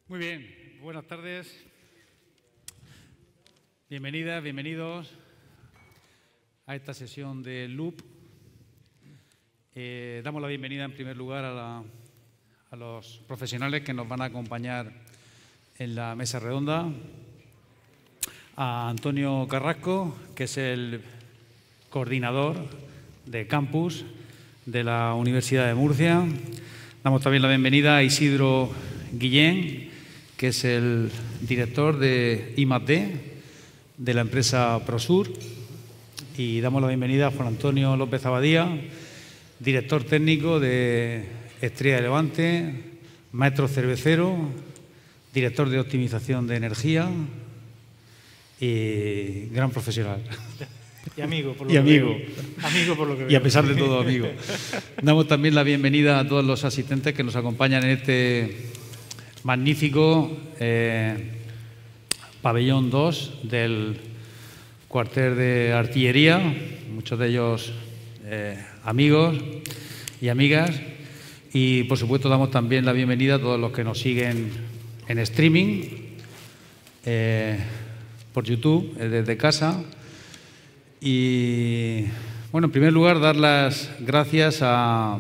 Muy bien, buenas tardes. Bienvenidas, bienvenidos a esta sesión de Loop. Damos la bienvenida en primer lugar a los profesionales que nos van a acompañar en la mesa redonda. A Antonio Carrasco, que es el coordinador de campus de la Universidad de Murcia. Damos también la bienvenida a Isidro Guillén, que es el director de I+D de la empresa Prosur. Y damos la bienvenida a Juan Antonio López Abadía, director técnico de Estrella de Levante, maestro cervecero, director de optimización de energía y gran profesional. Y amigo, por lo y que amigo. veo. Amigo por lo que veo. Y a pesar de todo, amigo. Damos también la bienvenida a todos los asistentes que nos acompañan en este magnífico pabellón 2 del cuartel de artillería, muchos de ellos amigos y amigas. Y, por supuesto, damos también la bienvenida a todos los que nos siguen en streaming, por YouTube, desde casa. Y, bueno, en primer lugar, dar las gracias a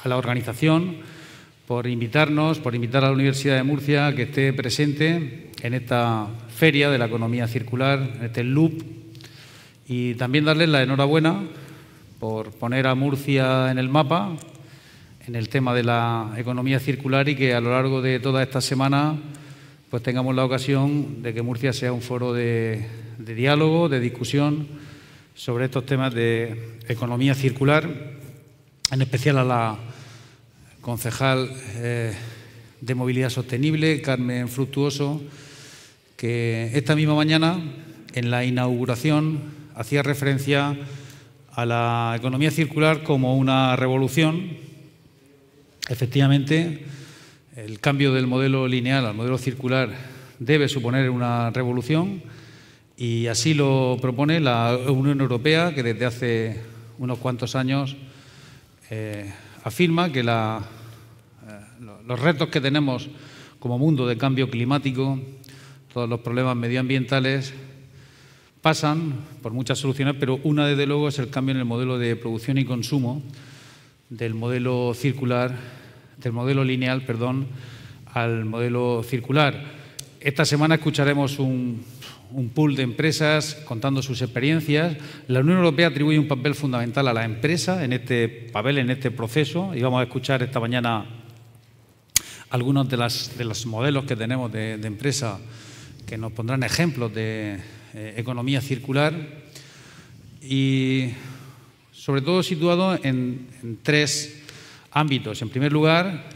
la organización por invitarnos, por invitar a la Universidad de Murcia a que esté presente en esta feria de la economía circular, en este Loop. Y también darles la enhorabuena por poner a Murcia en el mapa, en el tema de la economía circular, y que a lo largo de toda esta semana pues tengamos la ocasión de que Murcia sea un foro de diálogo, de discusión sobre estos temas de economía circular, en especial a la concejal de Movilidad Sostenible, Carmen Fructuoso, que esta misma mañana, en la inauguración, hacía referencia a la economía circular como una revolución. Efectivamente, el cambio del modelo lineal al modelo circular debe suponer una revolución, y así lo propone la Unión Europea, que desde hace unos cuantos años afirma que los retos que tenemos como mundo de cambio climático, todos los problemas medioambientales, pasan por muchas soluciones, pero una, desde luego, es el cambio en el modelo de producción y consumo del modelo circular, del modelo lineal, perdón, al modelo circular. Esta semana escucharemos un pool de empresas contando sus experiencias. La Unión Europea atribuye un papel fundamental a la empresa en este papel, en este proceso, y vamos a escuchar esta mañana algunos de los modelos que tenemos de empresa que nos pondrán ejemplos de economía circular, y sobre todo situado en tres ámbitos. En primer lugar,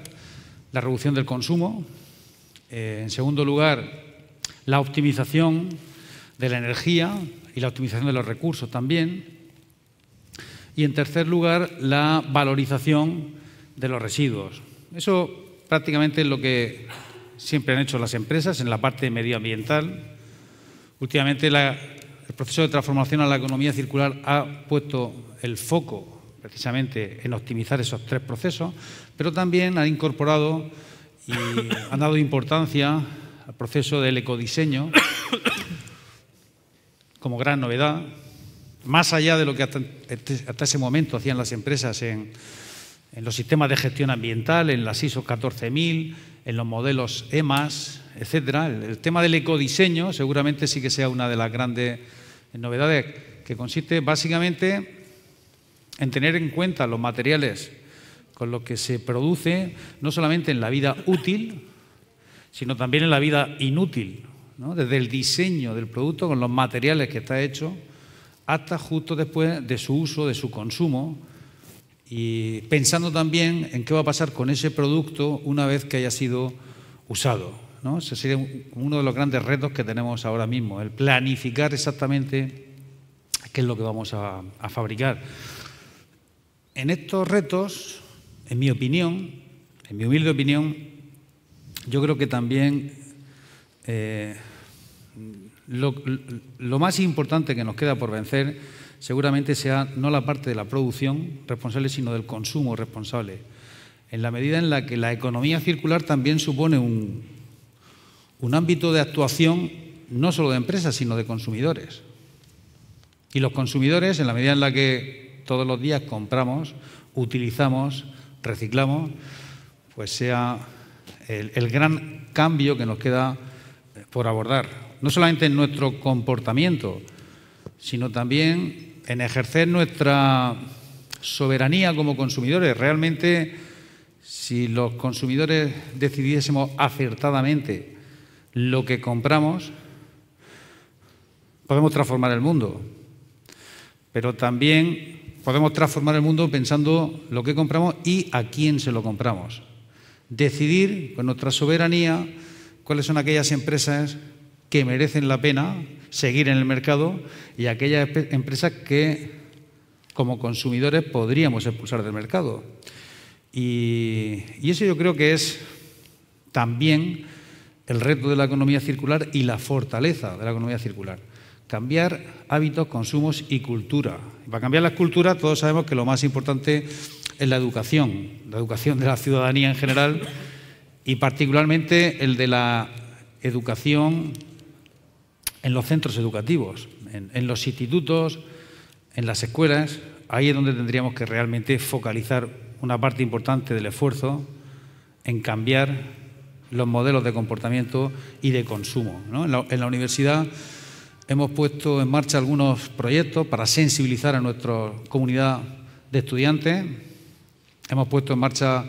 la reducción del consumo. En segundo lugar, la optimización de la energía y la optimización de los recursos también. Y, en tercer lugar, la valorización de los residuos. Eso prácticamente es lo que siempre han hecho las empresas en la parte medioambiental. Últimamente el proceso de transformación a la economía circular ha puesto el foco precisamente en optimizar esos tres procesos, pero también ha incorporado y han dado importancia al proceso del ecodiseño como gran novedad, más allá de lo que hasta ese momento hacían las empresas en los sistemas de gestión ambiental, en las ISO 14000, en los modelos EMAS, etcétera. El tema del ecodiseño seguramente sí que sea una de las grandes novedades, que consiste básicamente en tener en cuenta los materiales con los que se produce, no solamente en la vida útil, sino también en la vida inútil, ¿no? Desde el diseño del producto con los materiales que está hecho hasta justo después de su uso, de su consumo, y pensando también en qué va a pasar con ese producto una vez que haya sido usado, ¿no? Ese sería uno de los grandes retos que tenemos ahora mismo, el planificar exactamente qué es lo que vamos a fabricar. En estos retos, en mi opinión, en mi humilde opinión, yo creo que también lo más importante que nos queda por vencer seguramente sea no la parte de la producción responsable, sino del consumo responsable, en la medida en la que la economía circular también supone un ámbito de actuación no solo de empresas, sino de consumidores. Y los consumidores, en la medida en la que todos los días compramos, utilizamos, reciclamos, pues sea el gran cambio que nos queda por abordar. No solamente en nuestro comportamiento, sino también en ejercer nuestra soberanía como consumidores. Realmente, si los consumidores decidiésemos acertadamente lo que compramos, podemos transformar el mundo. Pero también podemos transformar el mundo pensando lo que compramos y a quién se lo compramos. Decidir con nuestra soberanía cuáles son aquellas empresas que merecen la pena seguir en el mercado y aquellas empresas que, como consumidores, podríamos expulsar del mercado. Y eso yo creo que es también el reto de la economía circular y la fortaleza de la economía circular. Cambiar hábitos, consumos y cultura. Y para cambiar las culturas todos sabemos que lo más importante es la educación de la ciudadanía en general y particularmente el de la educación en los centros educativos, en los institutos, en las escuelas. Ahí es donde tendríamos que realmente focalizar una parte importante del esfuerzo en cambiar los modelos de comportamiento y de consumo, ¿no? En la universidad hemos puesto en marcha algunos proyectos para sensibilizar a nuestra comunidad de estudiantes. Hemos puesto en marcha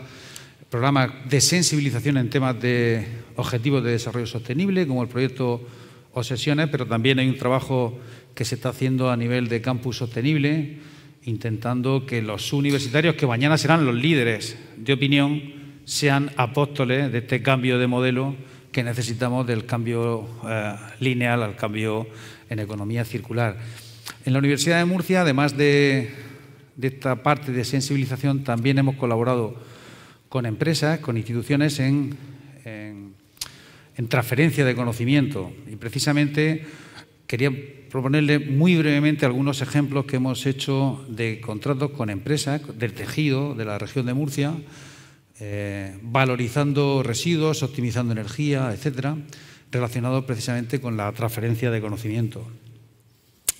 programas de sensibilización en temas de objetivos de desarrollo sostenible, como el proyecto Obsesiones, pero también hay un trabajo que se está haciendo a nivel de campus sostenible, intentando que los universitarios, que mañana serán los líderes de opinión, sean apóstoles de este cambio de modelo que necesitamos, del cambio lineal al cambio en economía circular. En la Universidad de Murcia, además de esta parte de sensibilización, también hemos colaborado con empresas, con instituciones en transferencia de conocimiento. Y precisamente quería proponerle muy brevemente algunos ejemplos que hemos hecho de contratos con empresas del tejido de la región de Murcia, valorizando residuos, optimizando energía, etcétera, relacionados precisamente con la transferencia de conocimiento.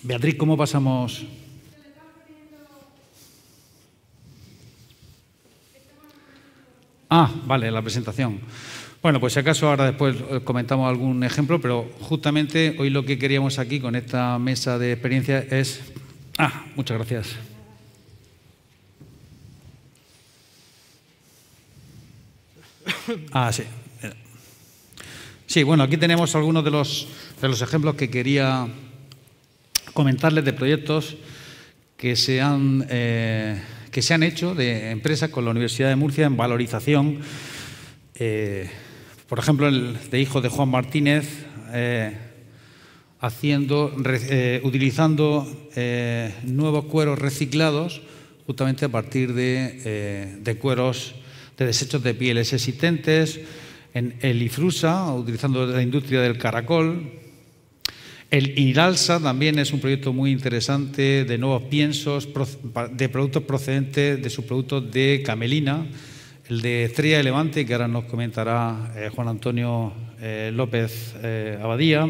Beatriz, ¿cómo pasamos? Vale, la presentación. Bueno, pues si acaso ahora después comentamos algún ejemplo, pero justamente hoy lo que queríamos aquí con esta mesa de experiencia es... muchas gracias. Sí. Sí, bueno, aquí tenemos algunos de los ejemplos que quería comentarles de proyectos que se han hecho de empresas con la Universidad de Murcia en valorización. Por ejemplo, el de Hijos de Juan Martínez, utilizando nuevos cueros reciclados justamente a partir de cueros de desechos de pieles existentes. En el IFRUSA, utilizando la industria del caracol. El INALSA también es un proyecto muy interesante de nuevos piensos, de productos procedentes de subproductos de camelina. El de Estrella de Levante, que ahora nos comentará Juan Antonio López Abadía.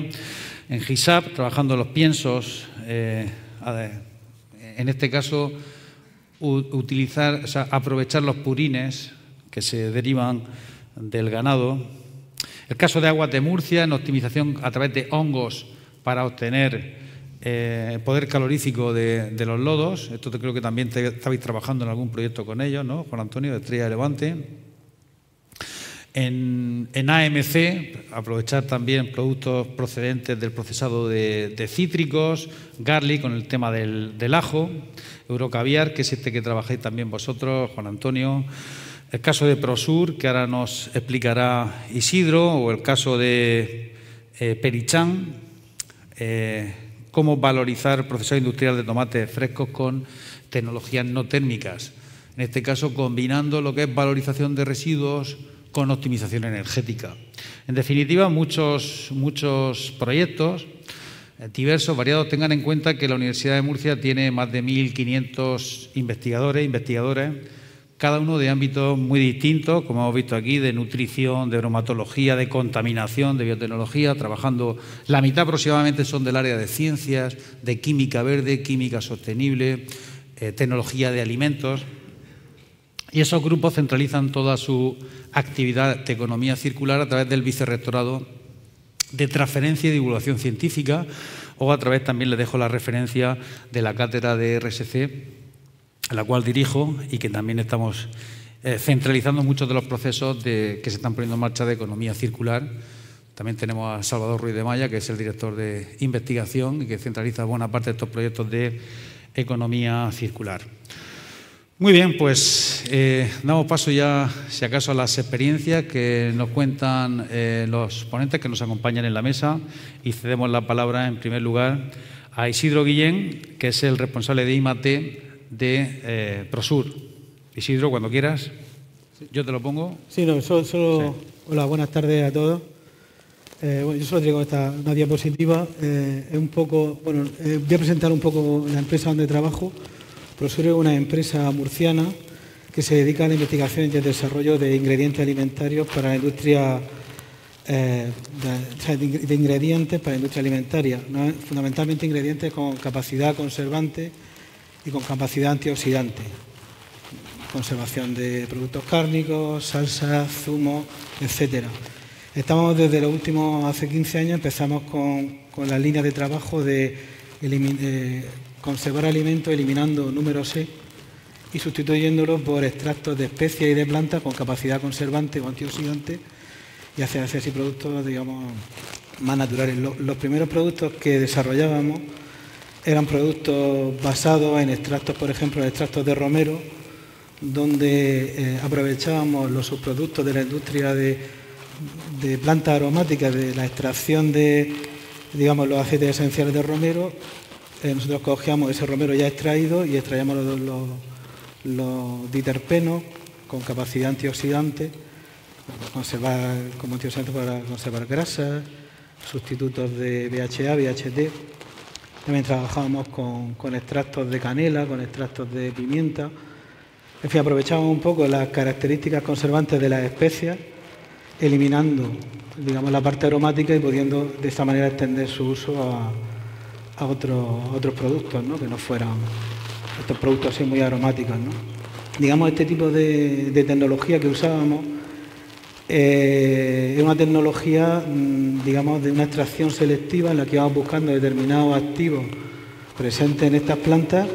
En GISAP, trabajando los piensos, en este caso, aprovechar los purines que se derivan del ganado. El caso de Aguas de Murcia, en optimización a través de hongos para obtener poder calorífico de los lodos. Esto creo que también estabais trabajando en algún proyecto con ellos, ¿no, Juan Antonio, de Estrella de Levante? En AMC, aprovechar también productos procedentes del procesado de cítricos. Garlic, con el tema del ajo. Eurocaviar, que es este que trabajáis también vosotros, Juan Antonio. El caso de Prosur, que ahora nos explicará Isidro, o el caso de Perichán, cómo valorizar el procesado industrial de tomates frescos con tecnologías no térmicas. En este caso, combinando lo que es valorización de residuos con optimización energética. En definitiva, muchos proyectos diversos, variados. Tengan en cuenta que la Universidad de Murcia tiene más de 1.500 investigadores, investigadoras, cada uno de ámbitos muy distintos, como hemos visto aquí, de nutrición, de bromatología, de contaminación, de biotecnología, trabajando, la mitad aproximadamente son del área de ciencias, de química verde, química sostenible, tecnología de alimentos. Y esos grupos centralizan toda su actividad de economía circular a través del vicerrectorado de transferencia y divulgación científica, o a través, también les dejo la referencia de la cátedra de RSC, a la cual dirijo, y que también estamos centralizando muchos de los procesos que se están poniendo en marcha de economía circular. También tenemos a Salvador Ruiz de Maya, que es el director de investigación y que centraliza buena parte de estos proyectos de economía circular. Muy bien, pues damos paso ya, si acaso, a las experiencias que nos cuentan los ponentes que nos acompañan en la mesa, y cedemos la palabra, en primer lugar, a Isidro Guillén, que es el responsable de I+D de Prosur. Isidro, cuando quieras, yo te lo pongo. Sí, no, solo sí. Hola, buenas tardes a todos. Bueno, yo solo traigo una diapositiva. Voy a presentar un poco la empresa donde trabajo. Prosur es una empresa murciana que se dedica a la investigación y el desarrollo de ingredientes alimentarios para la industria, de ingredientes para la industria alimentaria, ¿no? Fundamentalmente ingredientes con capacidad conservante y con capacidad antioxidante. Conservación de productos cárnicos, salsas, zumos, etcétera. Estamos desde los últimos, hace 15 años, empezamos con la línea de trabajo de conservar alimentos eliminando números E y sustituyéndolos por extractos de especies y de plantas con capacidad conservante o antioxidante, y hacer así productos, digamos, más naturales. Los primeros productos que desarrollábamos eran productos basados en extractos, por ejemplo, extractos de romero, donde aprovechábamos los subproductos de la industria de plantas aromáticas, de la extracción de, digamos, los aceites esenciales de romero. Nosotros cogíamos ese romero ya extraído y extraíamos los diterpenos con capacidad antioxidante, como antioxidante para conservar grasas, sustitutos de BHA, BHT. También trabajábamos con extractos de canela, con extractos de pimienta. En fin, aprovechábamos un poco las características conservantes de las especias, eliminando, digamos, la parte aromática y pudiendo de esta manera extender su uso a otros productos, ¿no? Que no fueran estos productos así muy aromáticos, ¿no? Digamos, este tipo de tecnología que usábamos es una tecnología, digamos, de una extracción selectiva en la que íbamos buscando determinados activos presentes en estas plantas,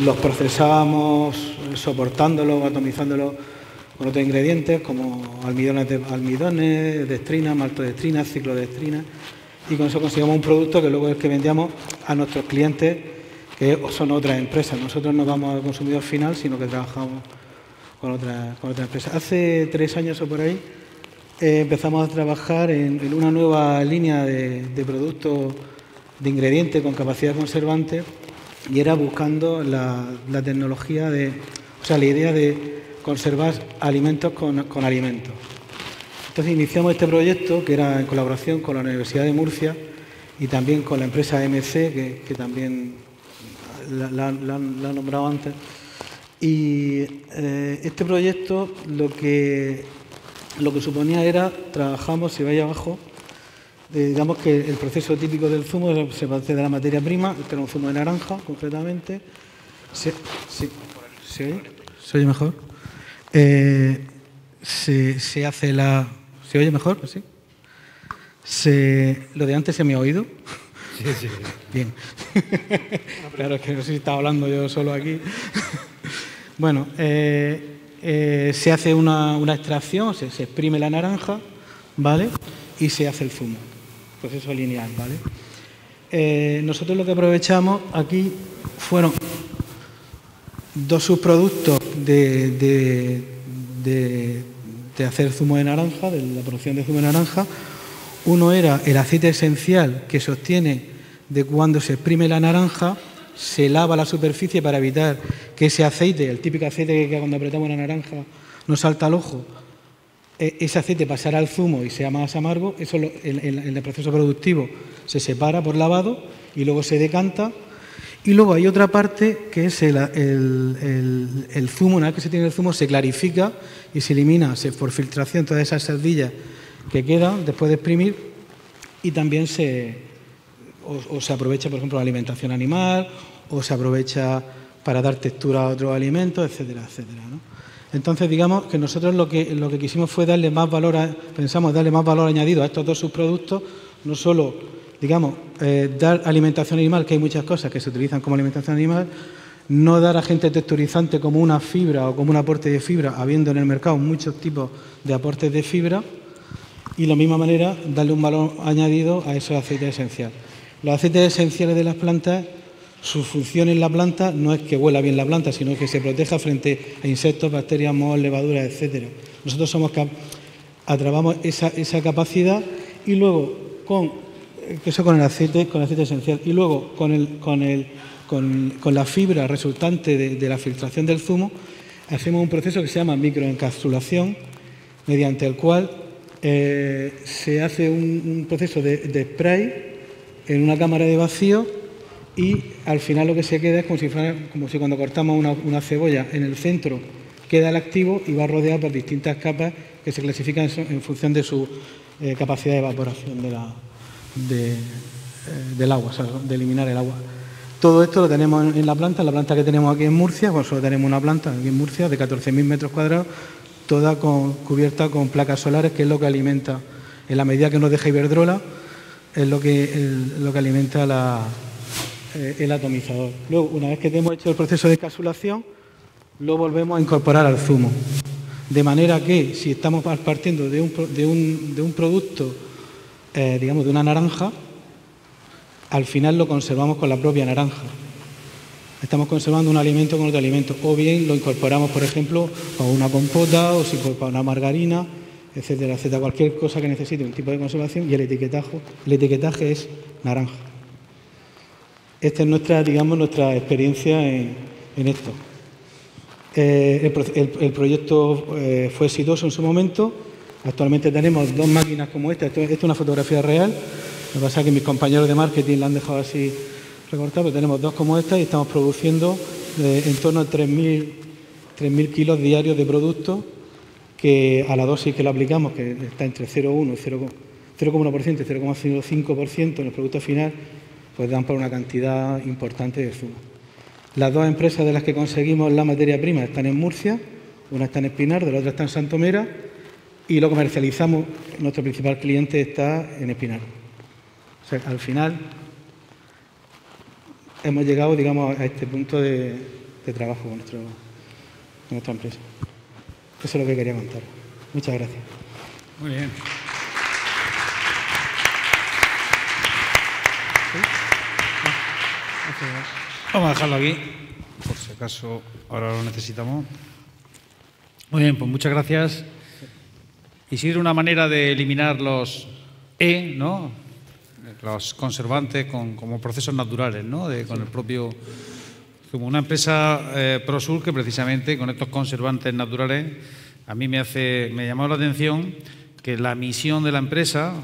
los procesábamos soportándolos, atomizándolos con otros ingredientes como almidones, dextrina, maltodextrina, ciclodextrina, y con eso conseguimos un producto que luego es que vendíamos a nuestros clientes, que son otras empresas. Nosotros no vamos al consumidor final, sino que trabajamos con otras empresas. Hace 3 años o por ahí empezamos a trabajar en una nueva línea de productos, de ingredientes con capacidad conservante, y era buscando la tecnología la idea de conservar alimentos con alimentos. Entonces iniciamos este proyecto, que era en colaboración con la Universidad de Murcia y también con la empresa MC, que también la han nombrado antes. Y este proyecto lo que suponía era, trabajamos, si vais abajo, digamos que el proceso típico del zumo se parte de la materia prima, este era un zumo de naranja, concretamente. ¿Se oye mejor? Se hace la... ¿Se oye mejor? ¿Sí? ¿Lo de antes se me ha oído? Sí, sí. Bien. Claro, es que no sé si estaba hablando yo solo aquí. Bueno, se hace una extracción, se exprime la naranja, ¿vale? Y se hace el zumo. Proceso lineal, ¿vale? Nosotros lo que aprovechamos aquí fueron 2 subproductos de hacer zumo de naranja, de la producción de zumo de naranja. Uno era el aceite esencial, que se obtiene de cuando se exprime la naranja, se lava la superficie para evitar que ese aceite, el típico aceite que cuando apretamos la naranja nos salta al ojo, ese aceite pasará al zumo y sea más amargo. Eso en el proceso productivo se separa por lavado y luego se decanta, Y luego hay otra parte que es el zumo. Una vez que se tiene el zumo se clarifica y se elimina por filtración todas esas sardillas que quedan después de exprimir, y también se aprovecha, por ejemplo, la alimentación animal, o se aprovecha para dar textura a otros alimentos, etcétera, etcétera, ¿no? Entonces, digamos que nosotros lo que quisimos fue darle más valor, pensamos darle más valor añadido a estos dos subproductos, no solo, digamos, dar alimentación animal, que hay muchas cosas que se utilizan como alimentación animal, no dar agente texturizante como una fibra o como un aporte de fibra, habiendo en el mercado muchos tipos de aportes de fibra, y de la misma manera darle un valor añadido a esos aceites esenciales. Los aceites esenciales de las plantas, su función en la planta no es que huela bien la planta, sino que se proteja frente a insectos, bacterias, mohos, levaduras, etcétera. Nosotros atrapamos esa capacidad, y luego con el aceite esencial, y luego con la fibra resultante de la filtración del zumo, hacemos un proceso que se llama microencapsulación, mediante el cual se hace un proceso de spray en una cámara de vacío, y al final lo que se queda es como si cuando cortamos una cebolla, en el centro queda el activo y va rodeado por distintas capas que se clasifican en función de su capacidad de evaporación del agua, o sea, de eliminar el agua. Todo esto lo tenemos en la planta que tenemos aquí en Murcia. Pues solo tenemos una planta aquí en Murcia de 14.000 metros cuadrados, toda cubierta con placas solares, que es lo que alimenta, en la medida que nos deja Iberdrola, es lo que alimenta el atomizador. Luego, una vez que hemos hecho el proceso de encapsulación, lo volvemos a incorporar al zumo. De manera que, si estamos partiendo de un producto, digamos, de una naranja, al final lo conservamos con la propia naranja. Estamos conservando un alimento con otro alimento. O bien lo incorporamos, por ejemplo, a una compota, o si para una margarina, etcétera, etcétera. Cualquier cosa que necesite un tipo de conservación, y el etiquetaje es naranja. Esta es nuestra experiencia en esto. El proyecto fue exitoso en su momento. Actualmente tenemos 2 máquinas como esta. Esto es una fotografía real. Lo que pasa es que mis compañeros de marketing la han dejado así recortada, pero tenemos 2 como esta, y estamos produciendo en torno a 3.000 kilos diarios de producto, que a la dosis que lo aplicamos, que está entre 0,1% y 0,05% en el producto final, pues dan por una cantidad importante de zumo. Las 2 empresas de las que conseguimos la materia prima están en Murcia, una está en Espinar, la otra está en Santomera, y lo comercializamos. Nuestro principal cliente está en Espinar. O sea, al final hemos llegado, digamos, a este punto de trabajo con nuestra empresa. Eso es lo que quería contar. Muchas gracias. Muy bien. Vamos a dejarlo aquí, por si acaso ahora lo necesitamos. Muy bien, pues muchas gracias. Y si era una manera de eliminar los ¿no? Los conservantes como procesos naturales, ¿no? Con el propio zumo. Una empresa Prosur que precisamente con estos conservantes naturales, a mí me llamó la atención que la misión de la empresa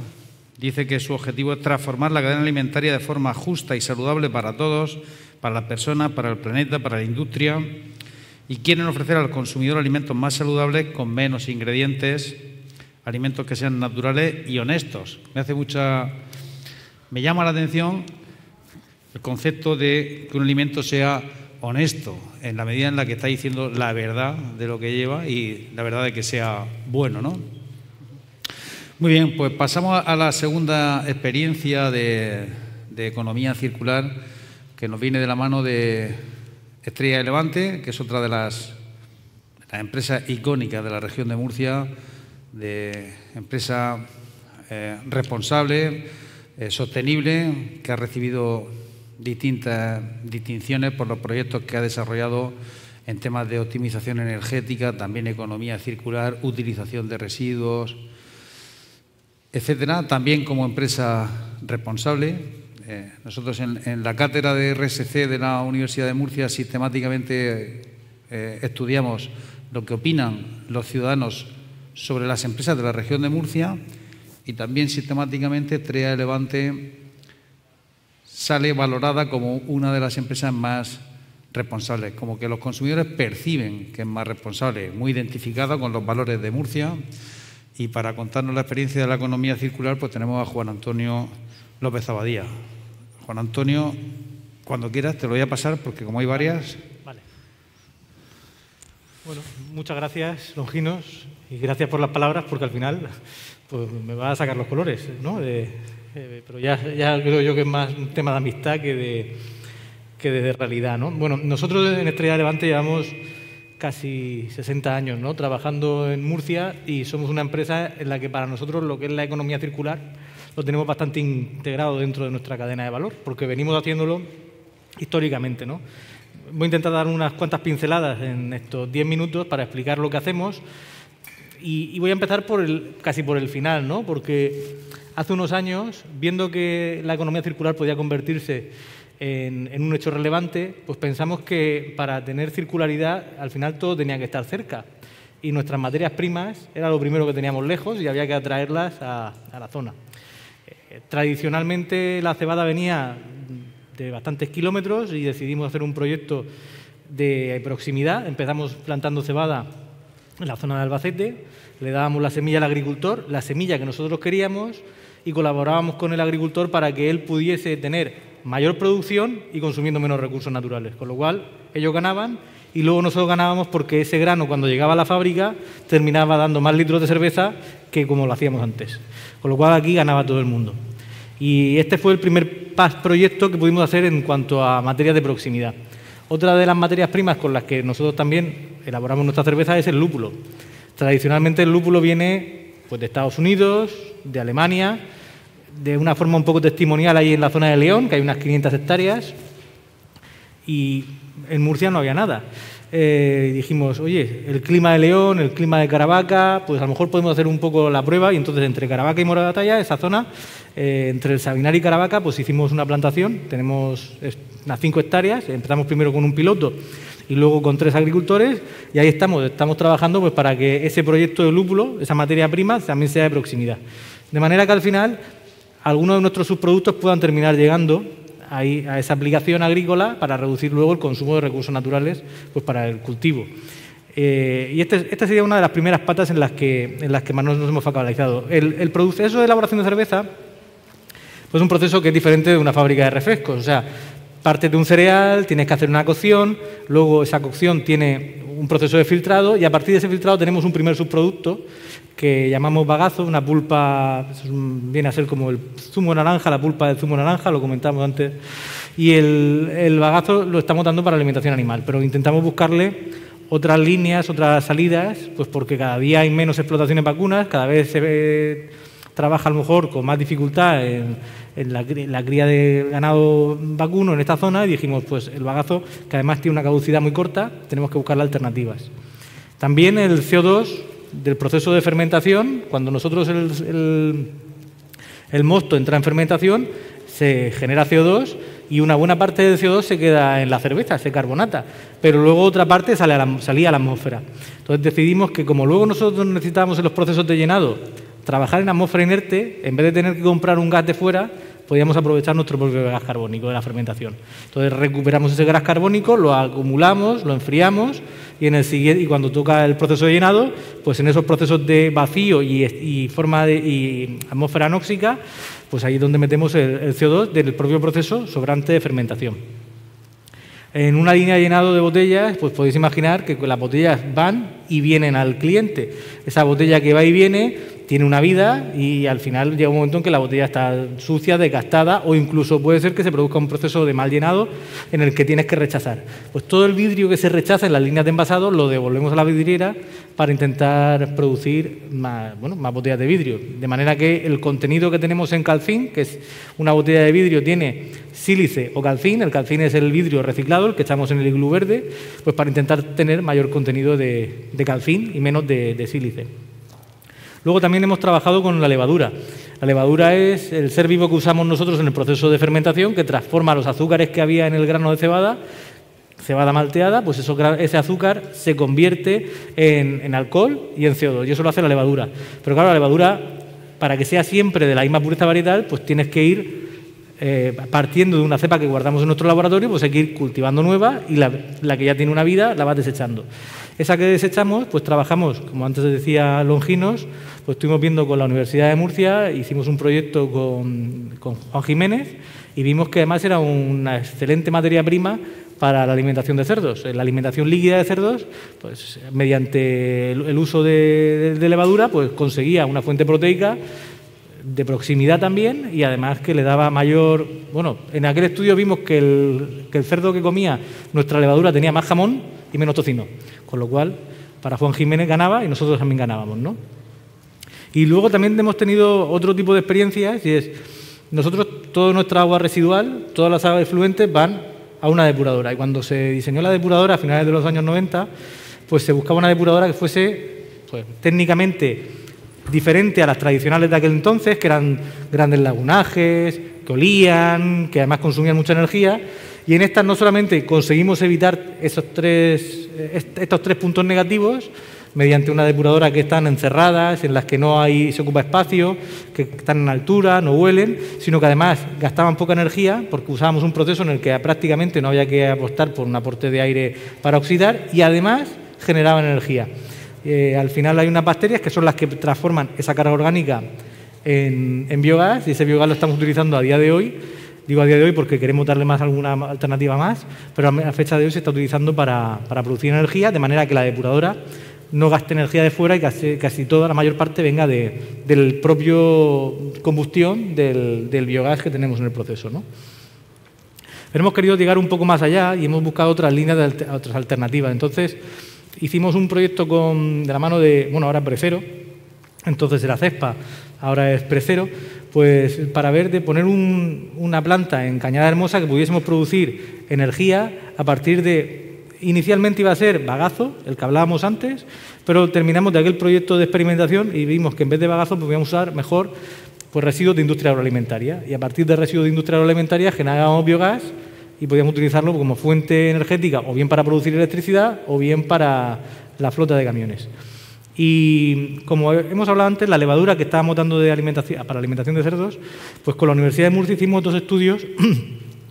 dice que su objetivo es transformar la cadena alimentaria de forma justa y saludable para todos, para las personas, para el planeta, para la industria, y quieren ofrecer al consumidor alimentos más saludables con menos ingredientes, alimentos que sean naturales y honestos. Me llama la atención el concepto de que un alimento sea honesto, en la medida en la que está diciendo la verdad de lo que lleva y la verdad de que sea bueno, ¿no? Muy bien, pues pasamos a la segunda experiencia de economía circular, que nos viene de la mano de Estrella de Levante, que es otra de las empresas icónicas de la región de Murcia, de empresa responsable, sostenible, que ha recibido distintas distinciones por los proyectos que ha desarrollado en temas de optimización energética, también economía circular, utilización de residuos, etcétera. También como empresa responsable. Nosotros en la cátedra de RSC de la Universidad de Murcia sistemáticamente estudiamos lo que opinan los ciudadanos sobre las empresas de la región de Murcia, y también sistemáticamente Estrella de Levante sale valorada como una de las empresas más responsables, como que los consumidores perciben que es más responsable, muy identificada con los valores de Murcia. Y para contarnos la experiencia de la economía circular, pues tenemos a Juan Antonio López Abadía. Juan Antonio, cuando quieras te lo voy a pasar porque como hay varias... Vale. Bueno, muchas gracias, Longinos, y gracias por las palabras, porque al final pues, me va a sacar los colores, ¿no? Pero ya creo yo que es más un tema de amistad que de realidad, ¿no? Bueno, nosotros en Estrella de Levante llevamos casi 60 años, ¿no?, trabajando en Murcia, y somos una empresa en la que para nosotros lo que es la economía circular lo tenemos bastante integrado dentro de nuestra cadena de valor, porque venimos haciéndolo históricamente, ¿no? Voy a intentar dar unas cuantas pinceladas en estos 10 minutos para explicar lo que hacemos, y voy a empezar casi por el final, ¿no?, porque hace unos años, viendo que la economía circular podía convertirse en un hecho relevante, pues pensamos que para tener circularidad al final todo tenía que estar cerca, y nuestras materias primas era lo primero que teníamos lejos y había que atraerlas a la zona. Tradicionalmente la cebada venía de bastantes kilómetros y decidimos hacer un proyecto de proximidad. Empezamos plantando cebada en la zona de Albacete, le dábamos la semilla al agricultor, la semilla que nosotros queríamos, y colaborábamos con el agricultor para que él pudiese tener mayor producción y consumiendo menos recursos naturales. Con lo cual, ellos ganaban y luego nosotros ganábamos porque ese grano, cuando llegaba a la fábrica, terminaba dando más litros de cerveza que como lo hacíamos antes. Con lo cual, aquí ganaba todo el mundo. Y este fue el primer proyecto que pudimos hacer en cuanto a materias de proximidad. Otra de las materias primas con las que nosotros también elaboramos nuestra cerveza es el lúpulo. Tradicionalmente, el lúpulo viene pues, de Estados Unidos, de Alemania, de una forma un poco testimonial ahí en la zona de León, que hay unas 500 hectáreas, y en Murcia no había nada. Dijimos, oye, el clima de León, el clima de Caravaca, pues a lo mejor podemos hacer un poco la prueba, y entonces entre Caravaca y Moragatalla, esa zona, entre el Sabinar y Caravaca, pues hicimos una plantación, tenemos unas 5 hectáreas, empezamos primero con un piloto y luego con 3 agricultores, y ahí estamos trabajando pues para que ese proyecto de lúpulo, esa materia prima, también sea de proximidad. De manera que al final algunos de nuestros subproductos puedan terminar llegando ahí a esa aplicación agrícola para reducir luego el consumo de recursos naturales pues para el cultivo. Y esta sería una de las primeras patas en las que más nos hemos focalizado. El proceso de elaboración de cerveza pues es un proceso que es diferente de una fábrica de refrescos. O sea, partes de un cereal, tienes que hacer una cocción, luego esa cocción tiene un proceso de filtrado, y a partir de ese filtrado tenemos un primer subproducto que llamamos bagazo, una pulpa, viene a ser como el zumo de naranja, la pulpa del zumo de naranja, lo comentamos antes, y el bagazo lo estamos dando para alimentación animal, pero intentamos buscarle otras líneas, otras salidas, pues porque cada día hay menos explotaciones vacunas, cada vez se trabaja a lo mejor con más dificultad en la cría de ganado vacuno en esta zona, y dijimos, pues el bagazo, que además tiene una caducidad muy corta, tenemos que buscarle alternativas. También el CO2 del proceso de fermentación, cuando nosotros el mosto entra en fermentación, se genera CO2 y una buena parte del CO2 se queda en la cerveza, se carbonata, pero luego otra parte salía a la atmósfera. Entonces decidimos que como luego nosotros necesitábamos en los procesos de llenado trabajar en atmósfera inerte, en vez de tener que comprar un gas de fuera, podíamos aprovechar nuestro propio gas carbónico de la fermentación. Entonces recuperamos ese gas carbónico, lo acumulamos, lo enfriamos, y cuando toca el proceso de llenado, pues en esos procesos de vacío y atmósfera anóxica, pues ahí es donde metemos el CO2 del propio proceso sobrante de fermentación. En una línea de llenado de botellas, pues podéis imaginar que las botellas van y vienen al cliente. Esa botella que va y viene tiene una vida, y al final llega un momento en que la botella está sucia, desgastada, o incluso puede ser que se produzca un proceso de mal llenado en el que tienes que rechazar. Pues todo el vidrio que se rechaza en las líneas de envasado lo devolvemos a la vidriera para intentar producir más botellas de vidrio. De manera que el contenido que tenemos en calcín, que es una botella de vidrio, tiene sílice o calcín. El calcín es el vidrio reciclado, el que echamos en el iglú verde, pues para intentar tener mayor contenido de calcín y menos de sílice. Luego también hemos trabajado con la levadura. La levadura es el ser vivo que usamos nosotros en el proceso de fermentación, que transforma los azúcares que había en el grano de cebada malteada, pues ese azúcar se convierte en alcohol y en CO2, y eso lo hace la levadura. Pero claro, la levadura, para que sea siempre de la misma pureza varietal, pues tienes que ir partiendo de una cepa que guardamos en nuestro laboratorio, pues hay que ir cultivando nueva y la que ya tiene una vida la vas desechando. Esa que desechamos, pues trabajamos, como antes decía Longinos, pues estuvimos viendo con la Universidad de Murcia, hicimos un proyecto con Juan Jiménez y vimos que además era una excelente materia prima para la alimentación de cerdos. La alimentación líquida de cerdos, pues mediante el uso de levadura, pues conseguía una fuente proteica de proximidad también y además que le daba mayor... Bueno, en aquel estudio vimos que el cerdo que comía nuestra levadura tenía más jamón y menos tocino, con lo cual para Juan Jiménez ganaba y nosotros también ganábamos, ¿no? Y luego también hemos tenido otro tipo de experiencias y es, nosotros toda nuestra agua residual, todas las aguas efluentes van a una depuradora y cuando se diseñó la depuradora a finales de los años 90, pues se buscaba una depuradora que fuese pues, técnicamente diferente a las tradicionales de aquel entonces, que eran grandes lagunajes, que olían, que además consumían mucha energía, y en estas no solamente conseguimos evitar estos tres puntos negativos mediante una depuradora que están encerradas, en las que no se ocupa espacio, que están en altura, no huelen, sino que además gastaban poca energía porque usábamos un proceso en el que prácticamente no había que apostar por un aporte de aire para oxidar y además generaban energía. Al final hay unas bacterias que son las que transforman esa carga orgánica en biogás y ese biogás lo estamos utilizando a día de hoy. Digo a día de hoy porque queremos darle más alguna alternativa más, pero a fecha de hoy se está utilizando para producir energía, de manera que la depuradora no gaste energía de fuera y casi toda, la mayor parte, venga del propio combustión del biogás que tenemos en el proceso, ¿no? Pero hemos querido llegar un poco más allá y hemos buscado otras líneas, otras alternativas. Entonces, hicimos un proyecto de la mano de, bueno, ahora Precero, entonces era CESPA, ahora es Precero, pues para ver de poner una planta en Cañada Hermosa que pudiésemos producir energía a partir de... Inicialmente iba a ser bagazo, el que hablábamos antes, pero terminamos de aquel proyecto de experimentación y vimos que en vez de bagazo podíamos usar mejor pues, residuos de industria agroalimentaria. Y a partir de residuos de industria agroalimentaria generábamos biogás y podíamos utilizarlo como fuente energética o bien para producir electricidad o bien para la flota de camiones. Y como hemos hablado antes, la levadura que estábamos dando para alimentación de cerdos, pues con la Universidad de Murcia hicimos dos estudios,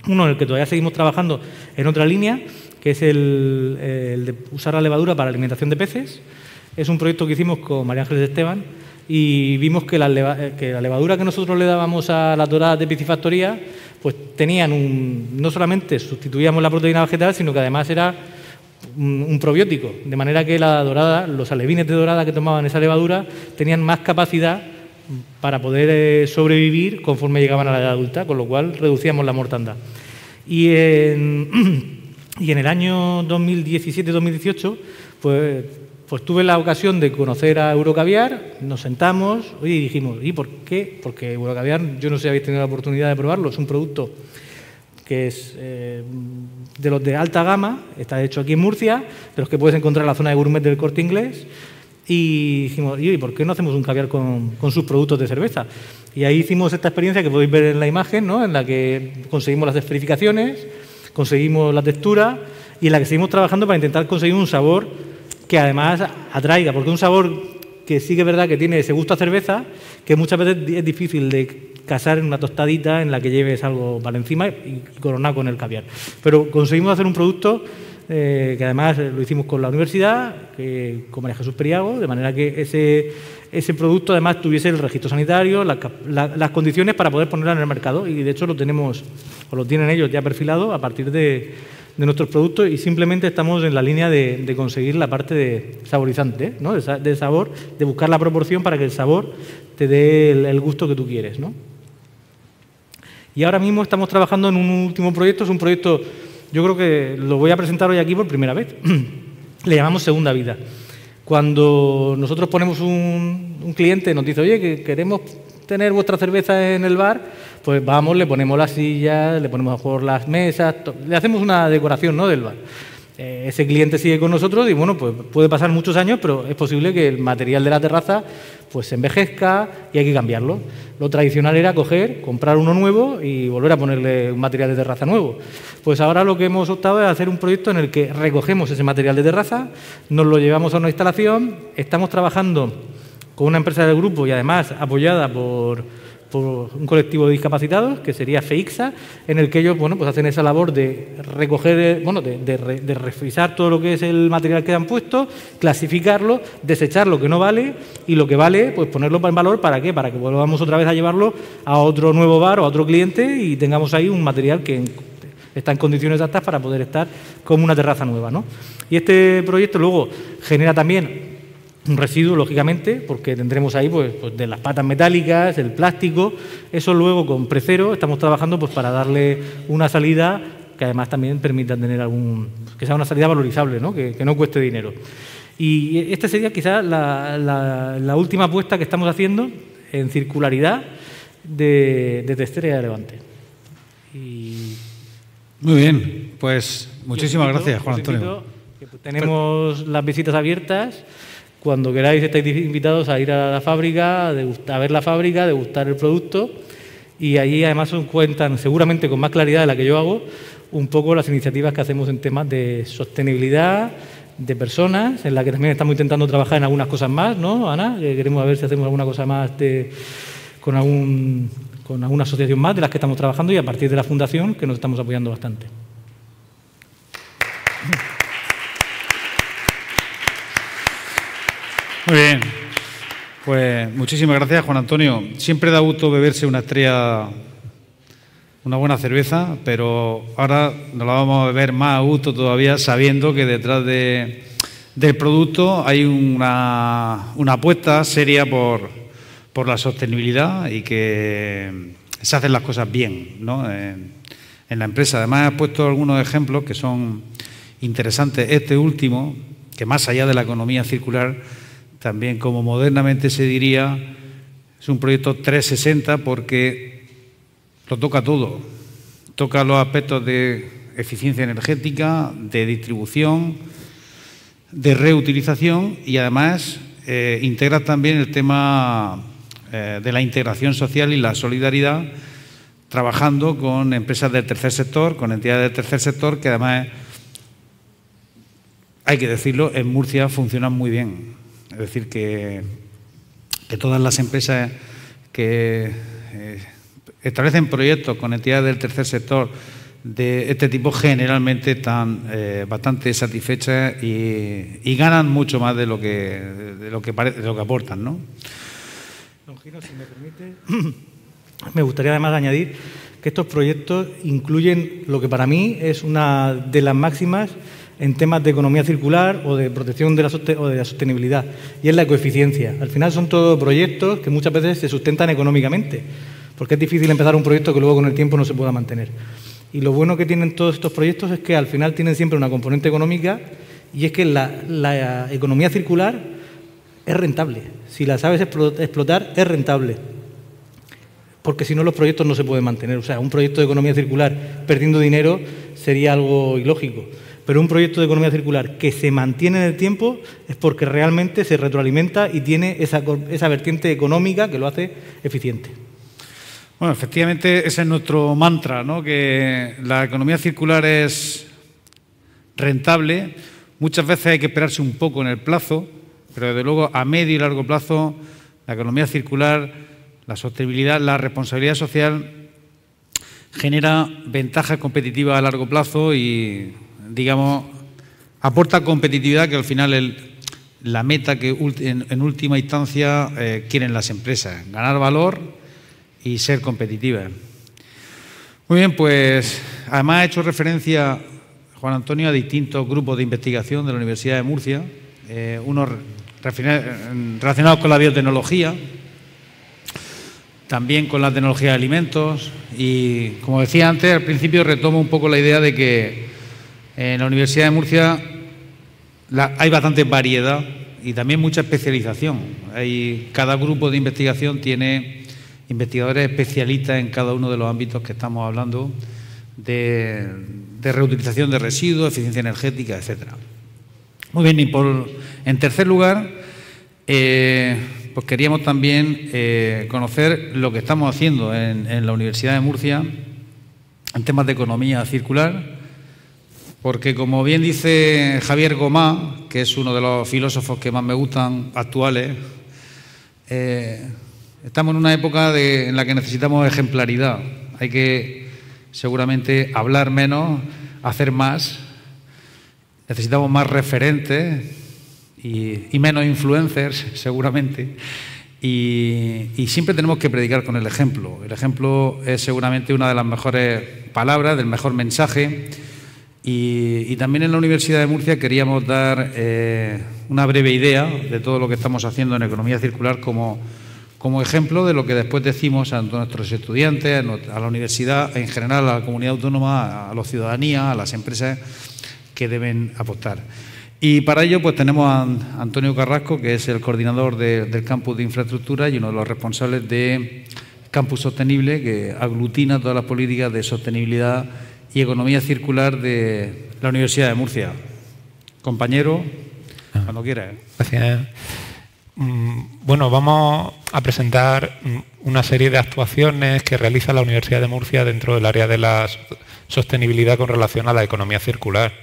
uno en el que todavía seguimos trabajando en otra línea, que es el de usar la levadura para alimentación de peces. Es un proyecto que hicimos con María Ángeles Esteban y vimos que la levadura que nosotros le dábamos a las doradas de piscifactoría, pues tenían no solamente sustituíamos la proteína vegetal, sino que además era un probiótico, de manera que la dorada, los alevines de dorada que tomaban esa levadura tenían más capacidad para poder sobrevivir conforme llegaban a la edad adulta, con lo cual reducíamos la mortandad. Y en el año 2017-2018, pues tuve la ocasión de conocer a Eurocaviar, nos sentamos y dijimos, ¿y por qué? Porque Eurocaviar, yo no sé si habéis tenido la oportunidad de probarlo, es un producto que es de los de alta gama, está hecho aquí en Murcia, de los que puedes encontrar en la zona de gourmet del Corte Inglés, y dijimos, ¿y por qué no hacemos un caviar con sus productos de cerveza? Y ahí hicimos esta experiencia que podéis ver en la imagen, ¿no? En la que conseguimos las esferificaciones, conseguimos la textura y en la que seguimos trabajando para intentar conseguir un sabor que además atraiga, porque es un sabor que sí que es verdad que tiene ese gusto a cerveza, que muchas veces es difícil de casar en una tostadita en la que lleves algo para encima y coronado con el caviar. Pero conseguimos hacer un producto que además lo hicimos con la universidad, con María Jesús Periago, de manera que ese producto además tuviese el registro sanitario, las condiciones para poder ponerlo en el mercado y de hecho lo tenemos, o lo tienen ellos ya perfilado a partir de nuestros productos y simplemente estamos en la línea de conseguir la parte de saborizante, ¿no? de sabor, de buscar la proporción para que el sabor te dé el gusto que tú quieres, ¿no? Y ahora mismo estamos trabajando en un último proyecto, es un proyecto, yo creo que lo voy a presentar hoy aquí por primera vez, le llamamos Segunda Vida. Cuando nosotros ponemos un cliente, nos dice, oye, que queremos tener vuestra cerveza en el bar, pues vamos, le ponemos las sillas, le ponemos a jugar las mesas, le hacemos una decoración, ¿no?, del bar. Ese cliente sigue con nosotros y, bueno, pues puede pasar muchos años, pero es posible que el material de la terraza pues se envejezca y hay que cambiarlo. Lo tradicional era comprar uno nuevo y volver a ponerle un material de terraza nuevo. Pues ahora lo que hemos optado es hacer un proyecto en el que recogemos ese material de terraza, nos lo llevamos a una instalación, estamos trabajando con una empresa del grupo y además apoyada por por un colectivo de discapacitados, que sería FEIXA, en el que ellos, bueno, pues hacen esa labor de recoger, bueno, de revisar todo lo que es el material que han puesto, clasificarlo, desechar lo que no vale y lo que vale, pues ponerlo en valor. ¿Para qué? Para que volvamos otra vez a llevarlo a otro nuevo bar o a otro cliente y tengamos ahí un material que está en condiciones aptas para poder estar como una terraza nueva, ¿no? Y este proyecto luego genera también un residuo, lógicamente, porque tendremos ahí pues de las patas metálicas, el plástico. Eso luego con Precero estamos trabajando pues para darle una salida que además también permita tener que sea una salida valorizable, ¿no? Que no cueste dinero. Y esta sería quizás la última apuesta que estamos haciendo en circularidad de Testera de Levante. Muy bien, pues muchísimas gracias, Juan Antonio. Tenemos las visitas abiertas. Cuando queráis estáis invitados a ir a la fábrica, a ver la fábrica, a degustar el producto, y allí además os cuentan, seguramente con más claridad de la que yo hago, un poco las iniciativas que hacemos en temas de sostenibilidad, de personas, en la que también estamos intentando trabajar en algunas cosas más, ¿no, Ana? Queremos ver si hacemos alguna cosa más con alguna asociación más de las que estamos trabajando, y a partir de la fundación, que nos estamos apoyando bastante. Muy bien, pues muchísimas gracias, Juan Antonio. Siempre da gusto beberse una buena cerveza, pero ahora nos la vamos a beber más a gusto todavía, sabiendo que detrás del producto hay una apuesta seria por la sostenibilidad y que se hacen las cosas bien, ¿no? En la empresa. Además, he puesto algunos ejemplos que son interesantes. Este último, que más allá de la economía circular, también, como modernamente se diría, es un proyecto 360 porque lo toca todo. Toca los aspectos de eficiencia energética, de distribución, de reutilización y además integra también el tema de la integración social y la solidaridad, trabajando con empresas del tercer sector, con entidades del tercer sector que además, hay que decirlo, en Murcia funcionan muy bien. Es decir, que todas las empresas que establecen proyectos con entidades del tercer sector de este tipo generalmente están bastante satisfechas y ganan mucho más de lo que aportan, ¿no? Don Gino, si me permite, me gustaría además añadir que estos proyectos incluyen lo que para mí es una de las máximas en temas de economía circular o de protección de la sostenibilidad, y es la ecoeficiencia. Al final son todos proyectos que muchas veces se sustentan económicamente, porque es difícil empezar un proyecto que luego con el tiempo no se pueda mantener. Y lo bueno que tienen todos estos proyectos es que al final tienen siempre una componente económica, y es que la economía circular es rentable. Si la sabes explotar, es rentable. Porque si no, los proyectos no se pueden mantener. O sea, un proyecto de economía circular perdiendo dinero sería algo ilógico. Pero un proyecto de economía circular que se mantiene en el tiempo es porque realmente se retroalimenta y tiene esa vertiente económica que lo hace eficiente. Bueno, efectivamente ese es nuestro mantra, ¿no? Que la economía circular es rentable. Muchas veces hay que esperarse un poco en el plazo, pero desde luego a medio y largo plazo la economía circular, la sostenibilidad, la responsabilidad social genera ventajas competitivas a largo plazo y, digamos, aporta competitividad, que al final es la meta que en última instancia quieren las empresas, ganar valor y ser competitivas. Muy bien, pues además ha hecho referencia Juan Antonio a distintos grupos de investigación de la Universidad de Murcia, unos relacionados con la biotecnología, también con la tecnología de alimentos y, como decía antes, al principio retomo un poco la idea de que en la Universidad de Murcia hay bastante variedad y también mucha especialización. Cada grupo de investigación tiene investigadores especialistas en cada uno de los ámbitos que estamos hablando, de reutilización de residuos, eficiencia energética, etcétera. Muy bien, y en tercer lugar, pues queríamos también conocer lo que estamos haciendo en la Universidad de Murcia en temas de economía circular, porque, como bien dice Javier Gomá, que es uno de los filósofos que más me gustan actuales, Estamos en una época en la que necesitamos ejemplaridad. Hay que seguramente hablar menos, hacer más. Necesitamos más referentes y menos influencers, seguramente. Y siempre tenemos que predicar con el ejemplo. El ejemplo es seguramente una de las mejores palabras, del mejor mensaje. Y también en la Universidad de Murcia queríamos dar una breve idea de todo lo que estamos haciendo en economía circular como ejemplo de lo que después decimos a nuestros estudiantes, a la universidad, en general a la comunidad autónoma, a la ciudadanía, a las empresas que deben apostar. Y para ello pues tenemos a Antonio Carrasco, que es el coordinador del campus de infraestructura y uno de los responsables de Campus Sostenible, que aglutina todas las políticas de sostenibilidad y economía circular de la Universidad de Murcia. Compañero, cuando quiera. Gracias. Bueno, vamos a presentar una serie de actuaciones que realiza la Universidad de Murcia dentro del área de la sostenibilidad con relación a la economía circular.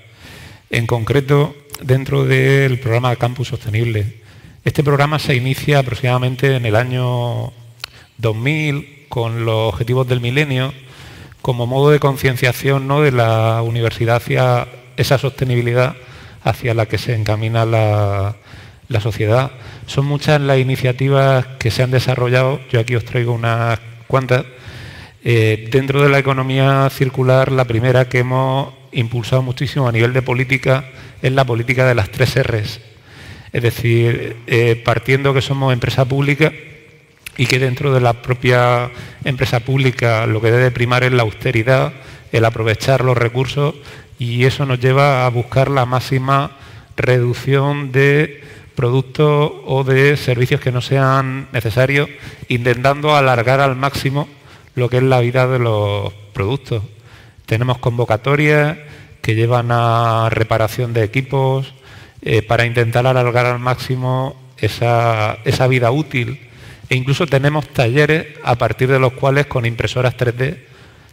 En concreto, dentro del programa Campus Sostenible. Este programa se inicia aproximadamente en el año 2000 con los objetivos del milenio como modo de concienciación, ¿no?, de la universidad hacia esa sostenibilidad hacia la que se encamina la sociedad. Son muchas las iniciativas que se han desarrollado, yo aquí os traigo unas cuantas. Dentro de la economía circular, la primera que hemos impulsado muchísimo a nivel de política es la política de las 3 Rs. Es decir, partiendo que somos empresa pública y que dentro de la propia empresa pública lo que debe primar es la austeridad, el aprovechar los recursos, y eso nos lleva a buscar la máxima reducción de productos o de servicios que no sean necesarios, intentando alargar al máximo lo que es la vida de los productos. Tenemos convocatorias que llevan a reparación de equipos para intentar alargar al máximo esa vida útil. E incluso tenemos talleres a partir de los cuales con impresoras 3D